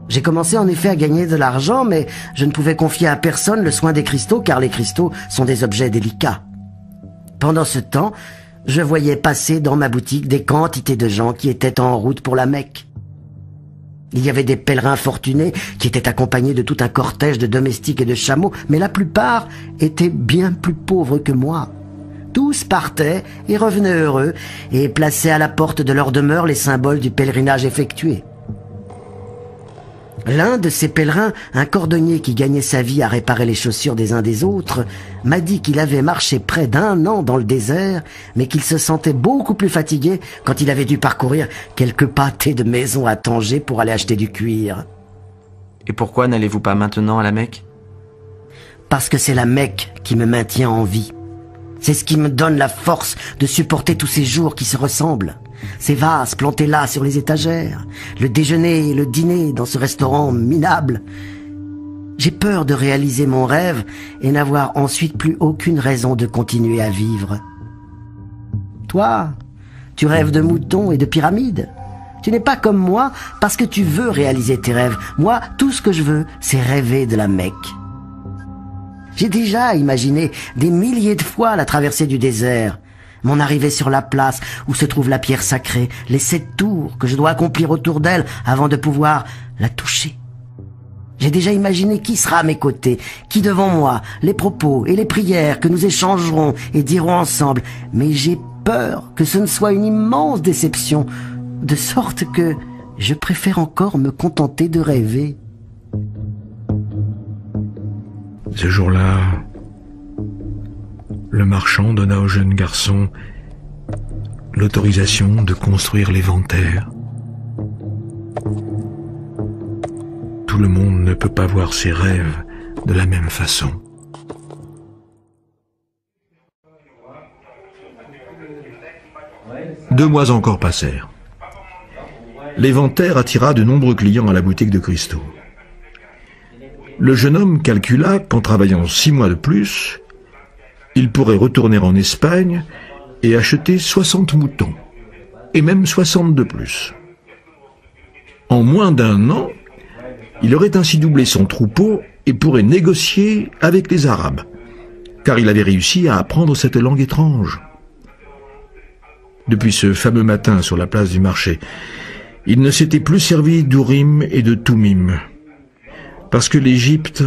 J'ai commencé en effet à gagner de l'argent, mais je ne pouvais confier à personne le soin des cristaux, car les cristaux sont des objets délicats. Pendant ce temps, je voyais passer dans ma boutique des quantités de gens qui étaient en route pour la Mecque. Il y avait des pèlerins fortunés qui étaient accompagnés de tout un cortège de domestiques et de chameaux, mais la plupart étaient bien plus pauvres que moi. Tous partaient et revenaient heureux et plaçaient à la porte de leur demeure les symboles du pèlerinage effectué. L'un de ces pèlerins, un cordonnier qui gagnait sa vie à réparer les chaussures des uns des autres, m'a dit qu'il avait marché près d'1 an dans le désert, mais qu'il se sentait beaucoup plus fatigué quand il avait dû parcourir quelques pâtés de maisons à Tanger pour aller acheter du cuir. Et pourquoi n'allez-vous pas maintenant à la Mecque? Parce que c'est la Mecque qui me maintient en vie. C'est ce qui me donne la force de supporter tous ces jours qui se ressemblent. Ces vases plantés là sur les étagères, le déjeuner et le dîner dans ce restaurant minable. J'ai peur de réaliser mon rêve et n'avoir ensuite plus aucune raison de continuer à vivre. Toi, tu rêves de moutons et de pyramides. Tu n'es pas comme moi parce que tu veux réaliser tes rêves. Moi, tout ce que je veux, c'est rêver de la Mecque. J'ai déjà imaginé des milliers de fois la traversée du désert, mon arrivée sur la place où se trouve la pierre sacrée, les 7 tours que je dois accomplir autour d'elle avant de pouvoir la toucher. J'ai déjà imaginé qui sera à mes côtés, qui devant moi, les propos et les prières que nous échangerons et dirons ensemble. Mais j'ai peur que ce ne soit une immense déception, de sorte que je préfère encore me contenter de rêver. Ce jour-là, le marchand donna au jeune garçon l'autorisation de construire l'éventaire. Tout le monde ne peut pas voir ses rêves de la même façon. Deux mois encore passèrent. L'éventaire attira de nombreux clients à la boutique de cristaux. Le jeune homme calcula qu'en travaillant 6 mois de plus, il pourrait retourner en Espagne et acheter 60 moutons, et même 60 de plus. En moins d'1 an, il aurait ainsi doublé son troupeau et pourrait négocier avec les Arabes, car il avait réussi à apprendre cette langue étrange. Depuis ce fameux matin sur la place du marché, il ne s'était plus servi d'Urim et de Tumim, parce que l'Égypte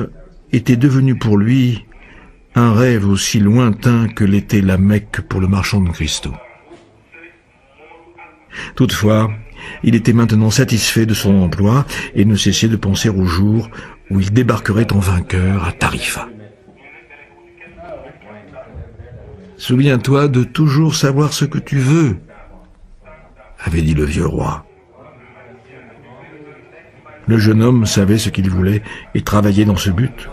était devenue pour lui un rêve aussi lointain que l'était la Mecque pour le marchand de cristaux. Toutefois, il était maintenant satisfait de son emploi et ne cessait de penser au jour où il débarquerait en vainqueur à Tarifa. « Souviens-toi de toujours savoir ce que tu veux », avait dit le vieux roi. Le jeune homme savait ce qu'il voulait et travaillait dans ce but.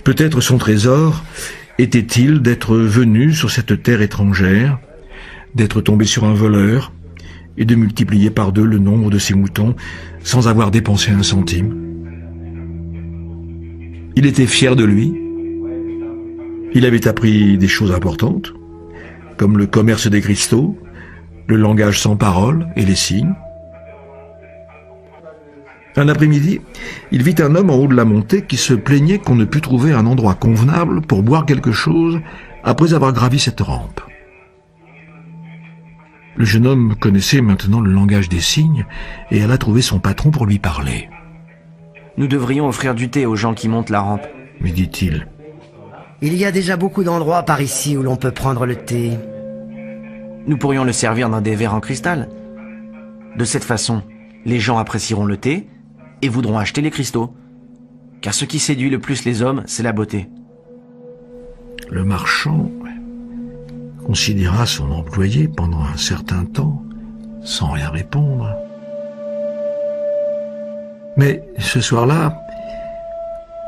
Peut-être son trésor était-il d'être venu sur cette terre étrangère, d'être tombé sur un voleur et de multiplier par 2 le nombre de ses moutons sans avoir dépensé un centime. Il était fier de lui. Il avait appris des choses importantes, comme le commerce des cristaux, le langage sans parole et les signes. Un après-midi, il vit un homme en haut de la montée qui se plaignait qu'on ne pût trouver un endroit convenable pour boire quelque chose après avoir gravi cette rampe. Le jeune homme connaissait maintenant le langage des signes et alla trouver son patron pour lui parler. « Nous devrions offrir du thé aux gens qui montent la rampe. » lui dit-il. « Il y a déjà beaucoup d'endroits par ici où l'on peut prendre le thé. » Nous pourrions le servir dans des verres en cristal. De cette façon, les gens apprécieront le thé et voudront acheter les cristaux. Car ce qui séduit le plus les hommes, c'est la beauté. Le marchand considéra son employé pendant un certain temps, sans rien répondre. Mais ce soir-là,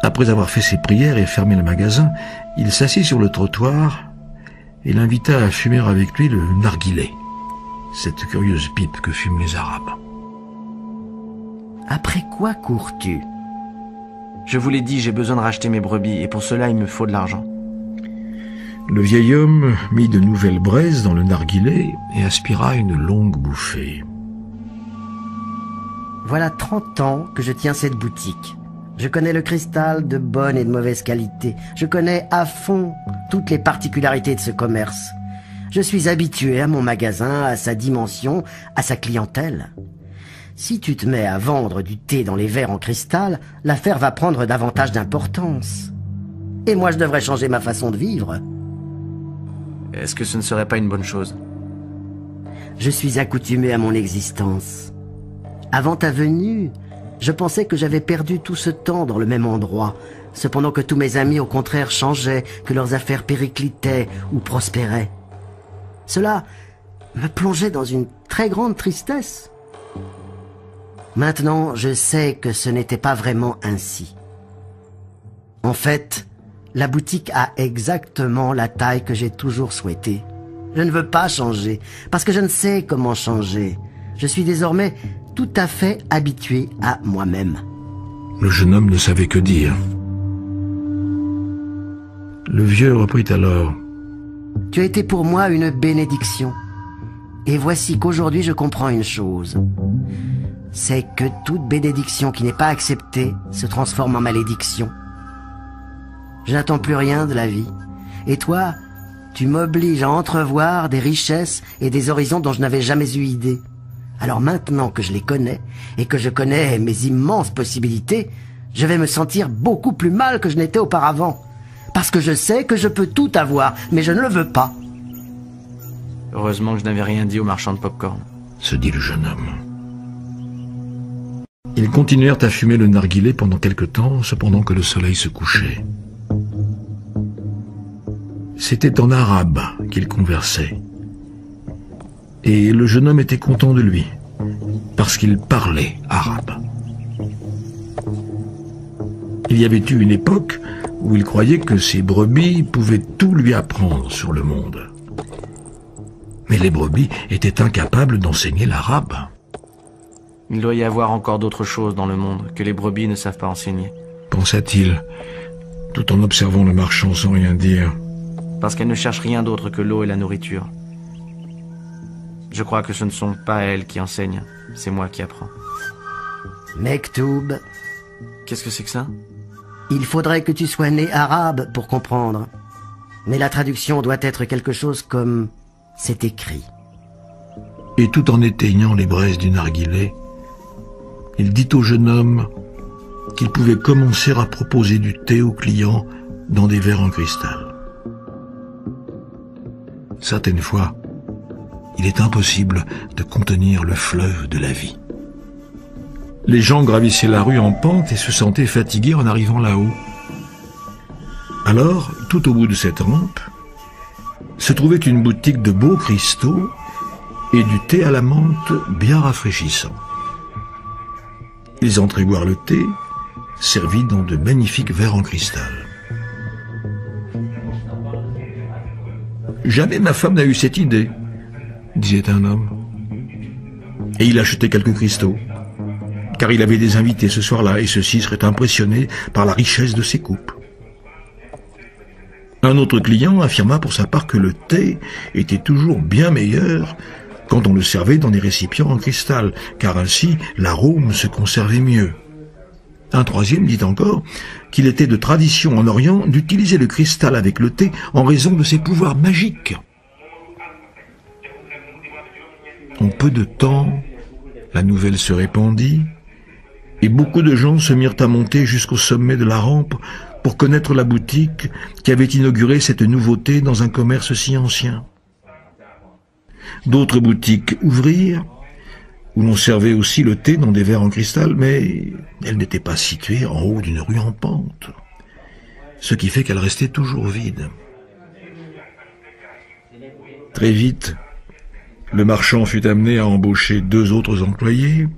après avoir fait ses prières et fermé le magasin, il s'assit sur le trottoir et l'invita à fumer avec lui le narguilé, cette curieuse pipe que fument les Arabes. « Après quoi cours-tu » ? Je vous l'ai dit, j'ai besoin de racheter mes brebis et pour cela il me faut de l'argent. Le vieil homme mit de nouvelles braises dans le narguilé et aspira une longue bouffée. « Voilà 30 ans que je tiens cette boutique. Je connais le cristal de bonne et de mauvaise qualité. Je connais à fond toutes les particularités de ce commerce. Je suis habitué à mon magasin, à sa dimension, à sa clientèle. Si tu te mets à vendre du thé dans les verres en cristal, l'affaire va prendre davantage d'importance. Et moi, je devrais changer ma façon de vivre. » Est-ce que ce ne serait pas une bonne chose ? Je suis accoutumé à mon existence. Avant ta venue, je pensais que j'avais perdu tout ce temps dans le même endroit, cependant que tous mes amis au contraire changeaient, que leurs affaires périclitaient ou prospéraient. Cela me plongeait dans une très grande tristesse. Maintenant, je sais que ce n'était pas vraiment ainsi. En fait, la boutique a exactement la taille que j'ai toujours souhaitée. Je ne veux pas changer, parce que je ne sais comment changer. Je suis désormais tout à fait habitué à moi-même. Le jeune homme ne savait que dire. Le vieux reprit alors. « Tu as été pour moi une bénédiction. Et voici qu'aujourd'hui je comprends une chose. C'est que toute bénédiction qui n'est pas acceptée se transforme en malédiction. Je n'attends plus rien de la vie. Et toi, tu m'obliges à entrevoir des richesses et des horizons dont je n'avais jamais eu idée. Alors maintenant que je les connais, et que je connais mes immenses possibilités, je vais me sentir beaucoup plus mal que je n'étais auparavant. Parce que je sais que je peux tout avoir, mais je ne le veux pas. » Heureusement que je n'avais rien dit au marchand de pop-corn. Se dit le jeune homme. Ils continuèrent à fumer le narguilé pendant quelque temps, cependant que le soleil se couchait. C'était en arabe qu'ils conversaient. Et le jeune homme était content de lui, parce qu'il parlait arabe. Il y avait eu une époque où il croyait que ses brebis pouvaient tout lui apprendre sur le monde. Mais les brebis étaient incapables d'enseigner l'arabe. Il doit y avoir encore d'autres choses dans le monde que les brebis ne savent pas enseigner. Pensa-t-il, tout en observant le marchand sans rien dire. Parce qu'elles ne cherchent rien d'autre que l'eau et la nourriture. Je crois que ce ne sont pas elles qui enseignent, c'est moi qui apprends. Mektoub. Qu'est-ce que c'est que ça ? Il faudrait que tu sois né arabe pour comprendre. Mais la traduction doit être quelque chose comme « c'est écrit ». Et tout en éteignant les braises du narguilé, il dit au jeune homme qu'il pouvait commencer à proposer du thé aux clients dans des verres en cristal. Certaines fois, il est impossible de contenir le fleuve de la vie. Les gens gravissaient la rue en pente et se sentaient fatigués en arrivant là-haut. Alors, tout au bout de cette rampe, se trouvait une boutique de beaux cristaux et du thé à la menthe bien rafraîchissant. Ils entraient boire le thé, servi dans de magnifiques verres en cristal. « Jamais ma femme n'a eu cette idée », disait un homme. « Et il achetait quelques cristaux, car il avait des invités ce soir-là, et ceux-ci seraient impressionnés par la richesse de ses coupes. Un autre client affirma pour sa part que le thé était toujours bien meilleur quand on le servait dans des récipients en cristal, car ainsi l'arôme se conservait mieux. Un troisième dit encore qu'il était de tradition en Orient d'utiliser le cristal avec le thé en raison de ses pouvoirs magiques. En peu de temps, la nouvelle se répandit, et beaucoup de gens se mirent à monter jusqu'au sommet de la rampe pour connaître la boutique qui avait inauguré cette nouveauté dans un commerce si ancien. D'autres boutiques ouvrirent, où l'on servait aussi le thé dans des verres en cristal, mais elles n'étaient pas situées en haut d'une rue en pente, ce qui fait qu'elles restaient toujours vides. Très vite, le marchand fut amené à embaucher 2 autres employés.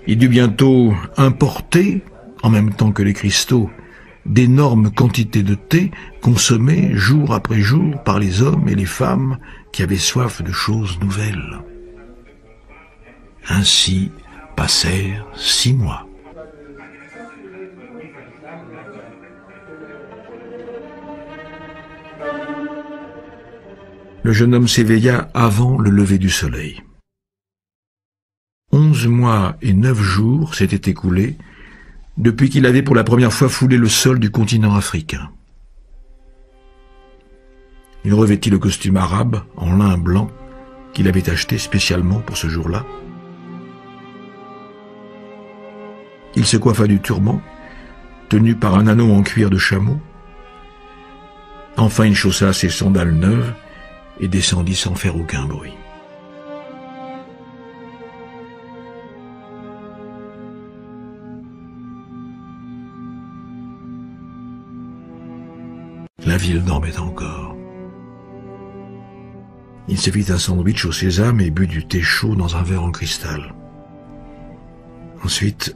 Il dut bientôt importer, en même temps que les cristaux, d'énormes quantités de thé consommées jour après jour par les hommes et les femmes qui avaient soif de choses nouvelles. Ainsi passèrent 6 mois. Le jeune homme s'éveilla avant le lever du soleil. 11 mois et 9 jours s'étaient écoulés depuis qu'il avait pour la première fois foulé le sol du continent africain. Il revêtit le costume arabe en lin blanc qu'il avait acheté spécialement pour ce jour-là. Il se coiffa du turban, tenu par un anneau en cuir de chameau. Enfin, il chaussa ses sandales neuves et descendit sans faire aucun bruit. La ville dormait encore. Il se fit un sandwich au sésame et but du thé chaud dans un verre en cristal. Ensuite,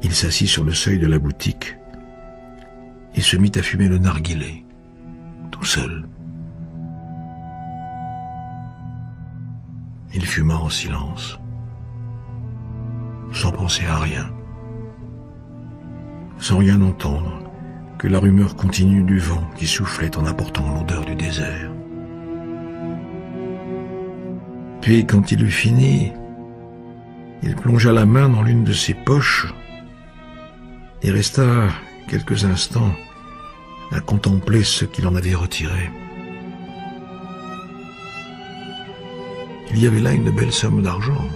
il s'assit sur le seuil de la boutique et se mit à fumer le narguilé, tout seul. Il fuma en silence, sans penser à rien, sans rien entendre que la rumeur continue du vent qui soufflait en apportant l'odeur du désert. Puis, quand il eut fini, il plongea la main dans l'une de ses poches et resta quelques instants à contempler ce qu'il en avait retiré. Il y avait là une belle somme d'argent.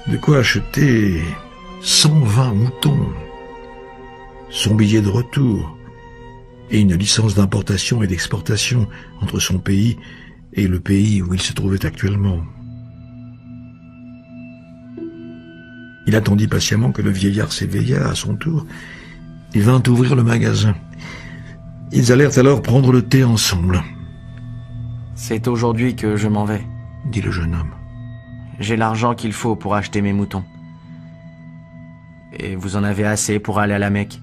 De quoi acheter 120 moutons, son billet de retour et une licence d'importation et d'exportation entre son pays et le pays où il se trouvait actuellement. Il attendit patiemment que le vieillard s'éveillât à son tour et vint ouvrir le magasin. Ils allèrent alors prendre le thé ensemble. « C'est aujourd'hui que je m'en vais, » dit le jeune homme. « J'ai l'argent qu'il faut pour acheter mes moutons. Et vous en avez assez pour aller à la Mecque. »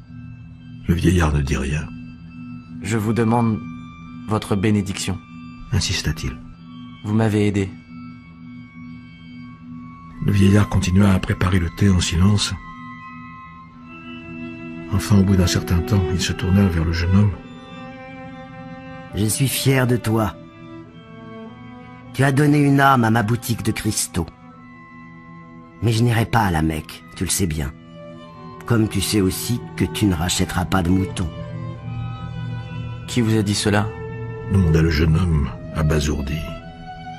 Le vieillard ne dit rien. « Je vous demande votre bénédiction. » insista-t-il. « Vous m'avez aidé. » Le vieillard continua à préparer le thé en silence. Enfin, au bout d'un certain temps, il se tourna vers le jeune homme. « Je suis fier de toi. Tu as donné une âme à ma boutique de cristaux. Mais je n'irai pas à la Mecque, tu le sais bien. Comme tu sais aussi que tu ne rachèteras pas de moutons. » « Qui vous a dit cela ?» demanda le jeune homme, abasourdi.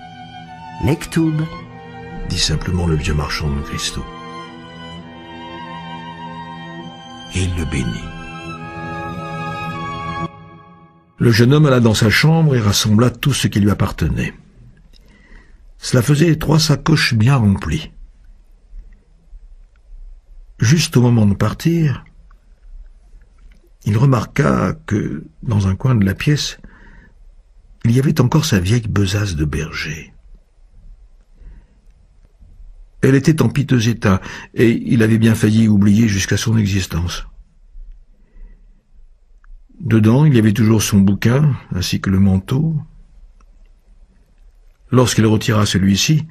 « Mektoub » dit simplement le vieux marchand de cristaux. Et il le bénit. Le jeune homme alla dans sa chambre et rassembla tout ce qui lui appartenait. Cela faisait 3 sacoches bien remplies. Juste au moment de partir, il remarqua que, dans un coin de la pièce, il y avait encore sa vieille besace de berger. Elle était en piteux état, et il avait bien failli oublier jusqu'à son existence. Dedans, il y avait toujours son bouquin, ainsi que le manteau. Lorsqu'il retira celui-ci,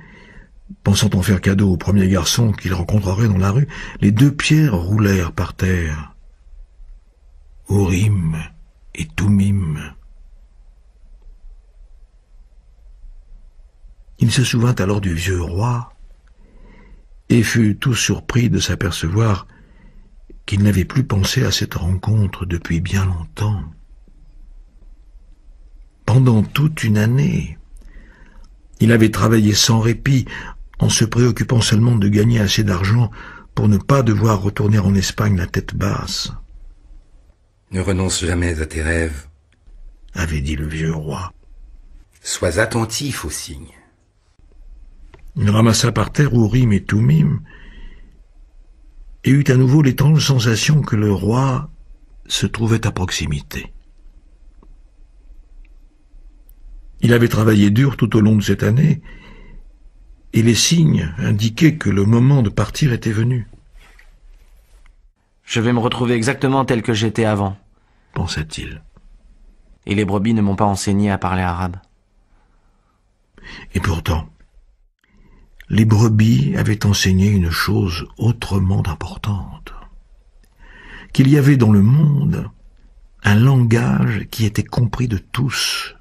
pensant en faire cadeau au premier garçon qu'il rencontrerait dans la rue, les deux pierres roulèrent par terre. Urim et Thummim. Il se souvint alors du vieux roi et fut tout surpris de s'apercevoir qu'il n'avait plus pensé à cette rencontre depuis bien longtemps. Pendant toute une année, il avait travaillé sans répit en se préoccupant seulement de gagner assez d'argent pour ne pas devoir retourner en Espagne la tête basse. « Ne renonce jamais à tes rêves, » avait dit le vieux roi. « Sois attentif aux signes. » Il ramassa par terre Urim et Thummim et eut à nouveau l'étrange sensation que le roi se trouvait à proximité. Il avait travaillé dur tout au long de cette année, et les signes indiquaient que le moment de partir était venu. « Je vais me retrouver exactement tel que j'étais avant, » pensa-t-il. Et les brebis ne m'ont pas enseigné à parler arabe. Et pourtant, les brebis avaient enseigné une chose autrement importante, qu'il y avait dans le monde un langage qui était compris de tous,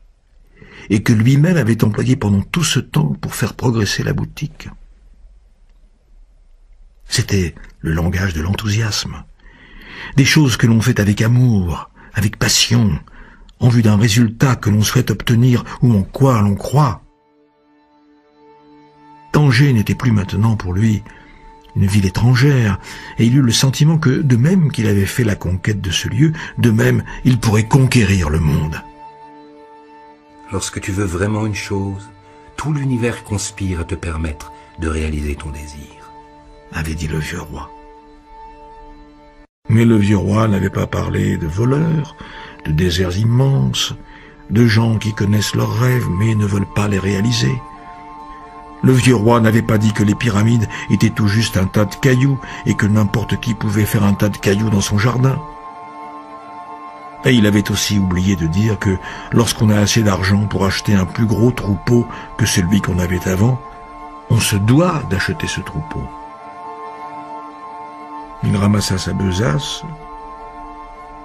et que lui-même avait employé pendant tout ce temps pour faire progresser la boutique. C'était le langage de l'enthousiasme, des choses que l'on fait avec amour, avec passion, en vue d'un résultat que l'on souhaite obtenir ou en quoi l'on croit. Tanger n'était plus maintenant pour lui une ville étrangère, et il eut le sentiment que, de même qu'il avait fait la conquête de ce lieu, de même il pourrait conquérir le monde. Lorsque tu veux vraiment une chose, tout l'univers conspire à te permettre de réaliser ton désir, avait dit le vieux roi. Mais le vieux roi n'avait pas parlé de voleurs, de déserts immenses, de gens qui connaissent leurs rêves mais ne veulent pas les réaliser. Le vieux roi n'avait pas dit que les pyramides étaient tout juste un tas de cailloux et que n'importe qui pouvait faire un tas de cailloux dans son jardin. Et il avait aussi oublié de dire que lorsqu'on a assez d'argent pour acheter un plus gros troupeau que celui qu'on avait avant, on se doit d'acheter ce troupeau. Il ramassa sa besace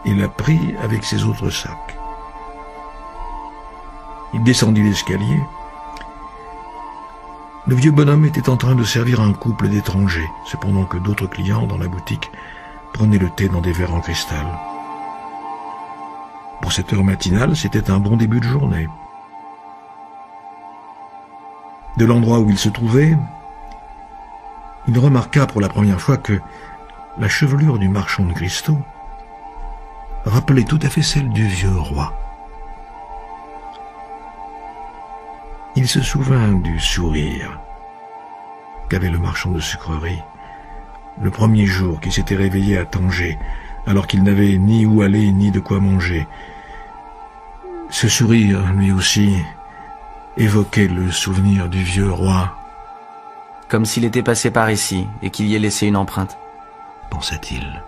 et la prit avec ses autres sacs. Il descendit l'escalier. Le vieux bonhomme était en train de servir un couple d'étrangers, cependant que d'autres clients dans la boutique prenaient le thé dans des verres en cristal. Pour cette heure matinale, c'était un bon début de journée. De l'endroit où il se trouvait, il remarqua pour la première fois que la chevelure du marchand de cristaux rappelait tout à fait celle du vieux roi. Il se souvint du sourire qu'avait le marchand de sucreries le premier jour qu'il s'était réveillé à Tanger, alors qu'il n'avait ni où aller ni de quoi manger. Ce sourire, lui aussi, évoquait le souvenir du vieux roi. Comme s'il était passé par ici et qu'il y ait laissé une empreinte, pensa-t-il.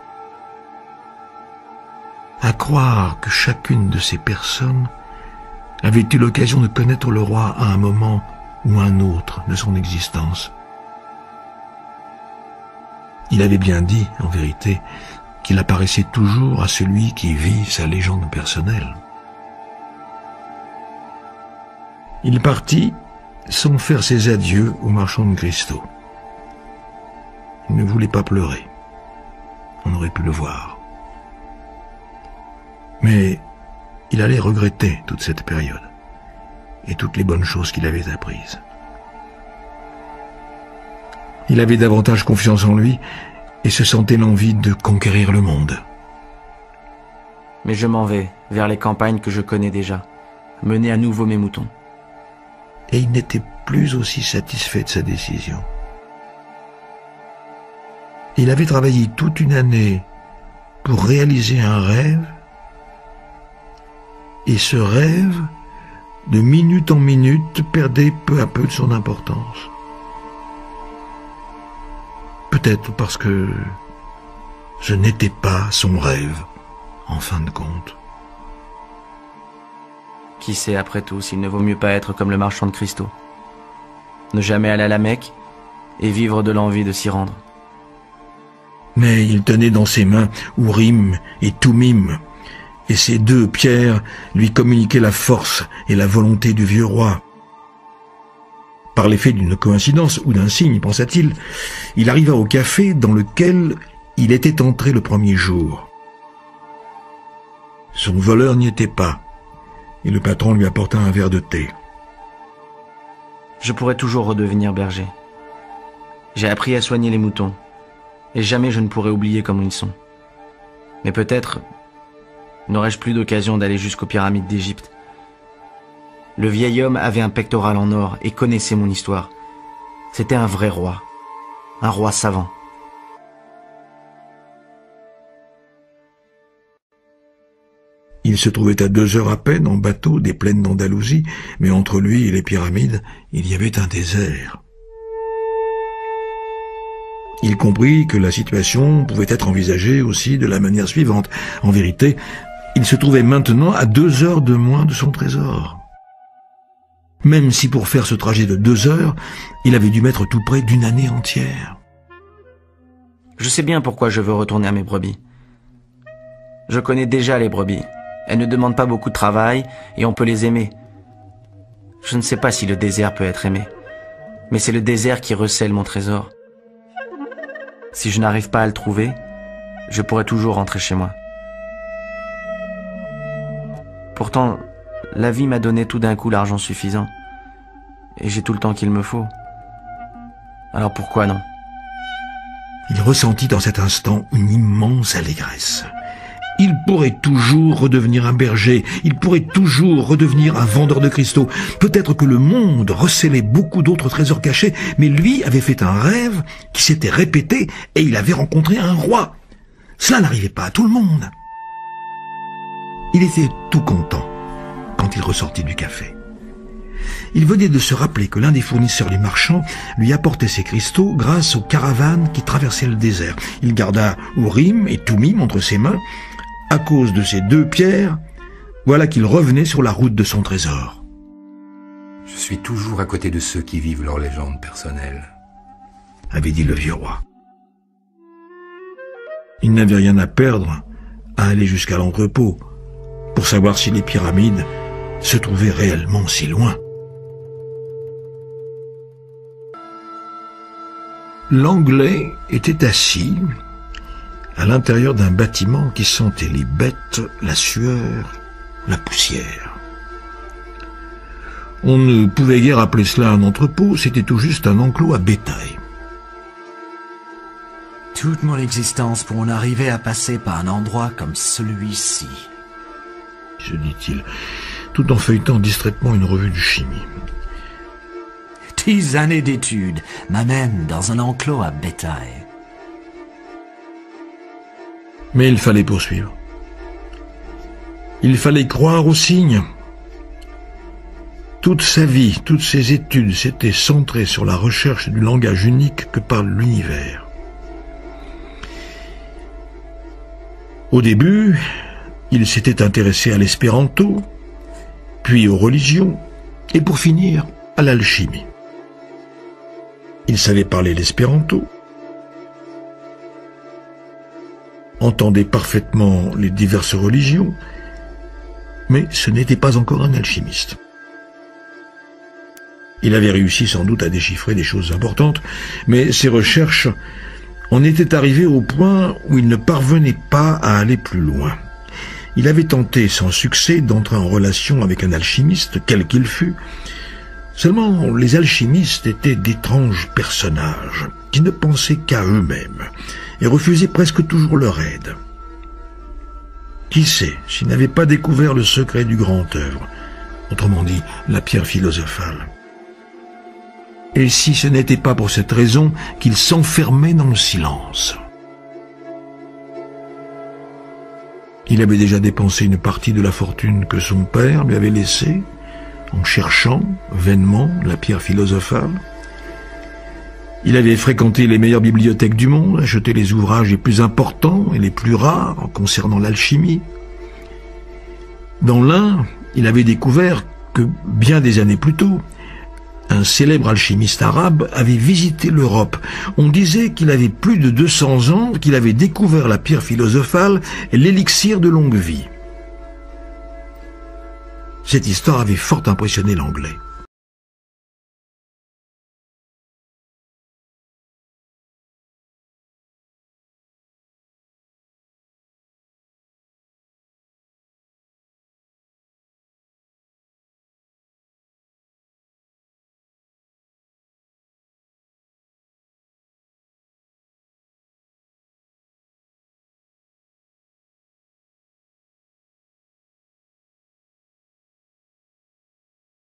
À croire que chacune de ces personnes avait eu l'occasion de connaître le roi à un moment ou un autre de son existence. Il avait bien dit, en vérité, qu'il apparaissait toujours à celui qui vit sa légende personnelle. Il partit sans faire ses adieux au marchand de cristaux. Il ne voulait pas pleurer. On aurait pu le voir. Mais il allait regretter toute cette période et toutes les bonnes choses qu'il avait apprises. Il avait davantage confiance en lui et se sentait l'envie de conquérir le monde. Mais je m'en vais vers les campagnes que je connais déjà, mener à nouveau mes moutons. Et il n'était plus aussi satisfait de sa décision. Il avait travaillé toute une année pour réaliser un rêve, et ce rêve, de minute en minute, perdait peu à peu de son importance. Peut-être parce que ce n'était pas son rêve, en fin de compte. Qui sait après tout s'il ne vaut mieux pas être comme le marchand de cristaux? ne jamais aller à la Mecque et vivre de l'envie de s'y rendre. Mais il tenait dans ses mains Urim et Tumim, et ces deux pierres lui communiquaient la force et la volonté du vieux roi. Par l'effet d'une coïncidence ou d'un signe, pensa-t-il, il arriva au café dans lequel il était entré le premier jour. Son voleur n'y était pas, et le patron lui apporta un verre de thé. Je pourrais toujours redevenir berger. J'ai appris à soigner les moutons, et jamais je ne pourrai oublier comment ils sont. Mais peut-être n'aurais-je plus d'occasion d'aller jusqu'aux pyramides d'Égypte. Le vieil homme avait un pectoral en or et connaissait mon histoire. C'était un vrai roi, un roi savant. Il se trouvait à 2 heures à peine en bateau des plaines d'Andalousie, mais entre lui et les pyramides, il y avait un désert. Il comprit que la situation pouvait être envisagée aussi de la manière suivante. En vérité, il se trouvait maintenant à 2 heures de moins de son trésor. Même si pour faire ce trajet de 2 heures, il avait dû mettre tout près d'1 année entière. Je sais bien pourquoi je veux retourner à mes brebis. Je connais déjà les brebis. Elles ne demandent pas beaucoup de travail et on peut les aimer. Je ne sais pas si le désert peut être aimé, mais c'est le désert qui recèle mon trésor. Si je n'arrive pas à le trouver, je pourrai toujours rentrer chez moi. Pourtant, la vie m'a donné tout d'un coup l'argent suffisant. Et j'ai tout le temps qu'il me faut. Alors pourquoi non? Il ressentit dans cet instant une immense allégresse. Il pourrait toujours redevenir un berger, il pourrait toujours redevenir un vendeur de cristaux. Peut-être que le monde recélait beaucoup d'autres trésors cachés, mais lui avait fait un rêve qui s'était répété et il avait rencontré un roi. Cela n'arrivait pas à tout le monde. Il était tout content quand il ressortit du café. Il venait de se rappeler que l'un des fournisseurs, les marchands, lui apportait ses cristaux grâce aux caravanes qui traversaient le désert. Il garda Urim et Tumim entre ses mains. À cause de ces 2 pierres, voilà qu'il revenait sur la route de son trésor. Je suis toujours à côté de ceux qui vivent leur légende personnelle, avait dit le vieux roi. Il n'avait rien à perdre à aller jusqu'à l'entrepôt pour savoir si les pyramides se trouvaient réellement si loin. L'Anglais était assis à l'intérieur d'un bâtiment qui sentait les bêtes, la sueur, la poussière. On ne pouvait guère appeler cela un entrepôt, c'était tout juste un enclos à bétail. Toute mon existence pour en arriver à passer par un endroit comme celui-ci, se dit-il, tout en feuilletant distraitement une revue de chimie. 10 années d'études m'amènent dans un enclos à bétail. Mais il fallait poursuivre. Il fallait croire aux signes. Toute sa vie, toutes ses études s'étaient centrées sur la recherche du langage unique que parle l'univers. Au début, il s'était intéressé à l'espéranto, puis aux religions, et pour finir, à l'alchimie. Il savait parler l'espéranto, entendait parfaitement les diverses religions, mais ce n'était pas encore un alchimiste. Il avait réussi sans doute à déchiffrer des choses importantes, mais ses recherches en étaient arrivées au point où il ne parvenait pas à aller plus loin. Il avait tenté sans succès d'entrer en relation avec un alchimiste, quel qu'il fût. Seulement, les alchimistes étaient d'étranges personnages qui ne pensaient qu'à eux-mêmes et refusaient presque toujours leur aide. Qui sait s'ils n'avaient pas découvert le secret du grand œuvre, autrement dit, la pierre philosophale. Et si ce n'était pas pour cette raison qu'il s'enfermait dans le silence. Il avait déjà dépensé une partie de la fortune que son père lui avait laissée, en cherchant vainement la pierre philosophale. Il avait fréquenté les meilleures bibliothèques du monde, acheté les ouvrages les plus importants et les plus rares concernant l'alchimie. Dans l'un, il avait découvert que, bien des années plus tôt, un célèbre alchimiste arabe, avait visité l'Europe. On disait qu'il avait plus de 200 ans, qu'il avait découvert la pierre philosophale et l'élixir de longue vie. Cette histoire avait fort impressionné l'Anglais.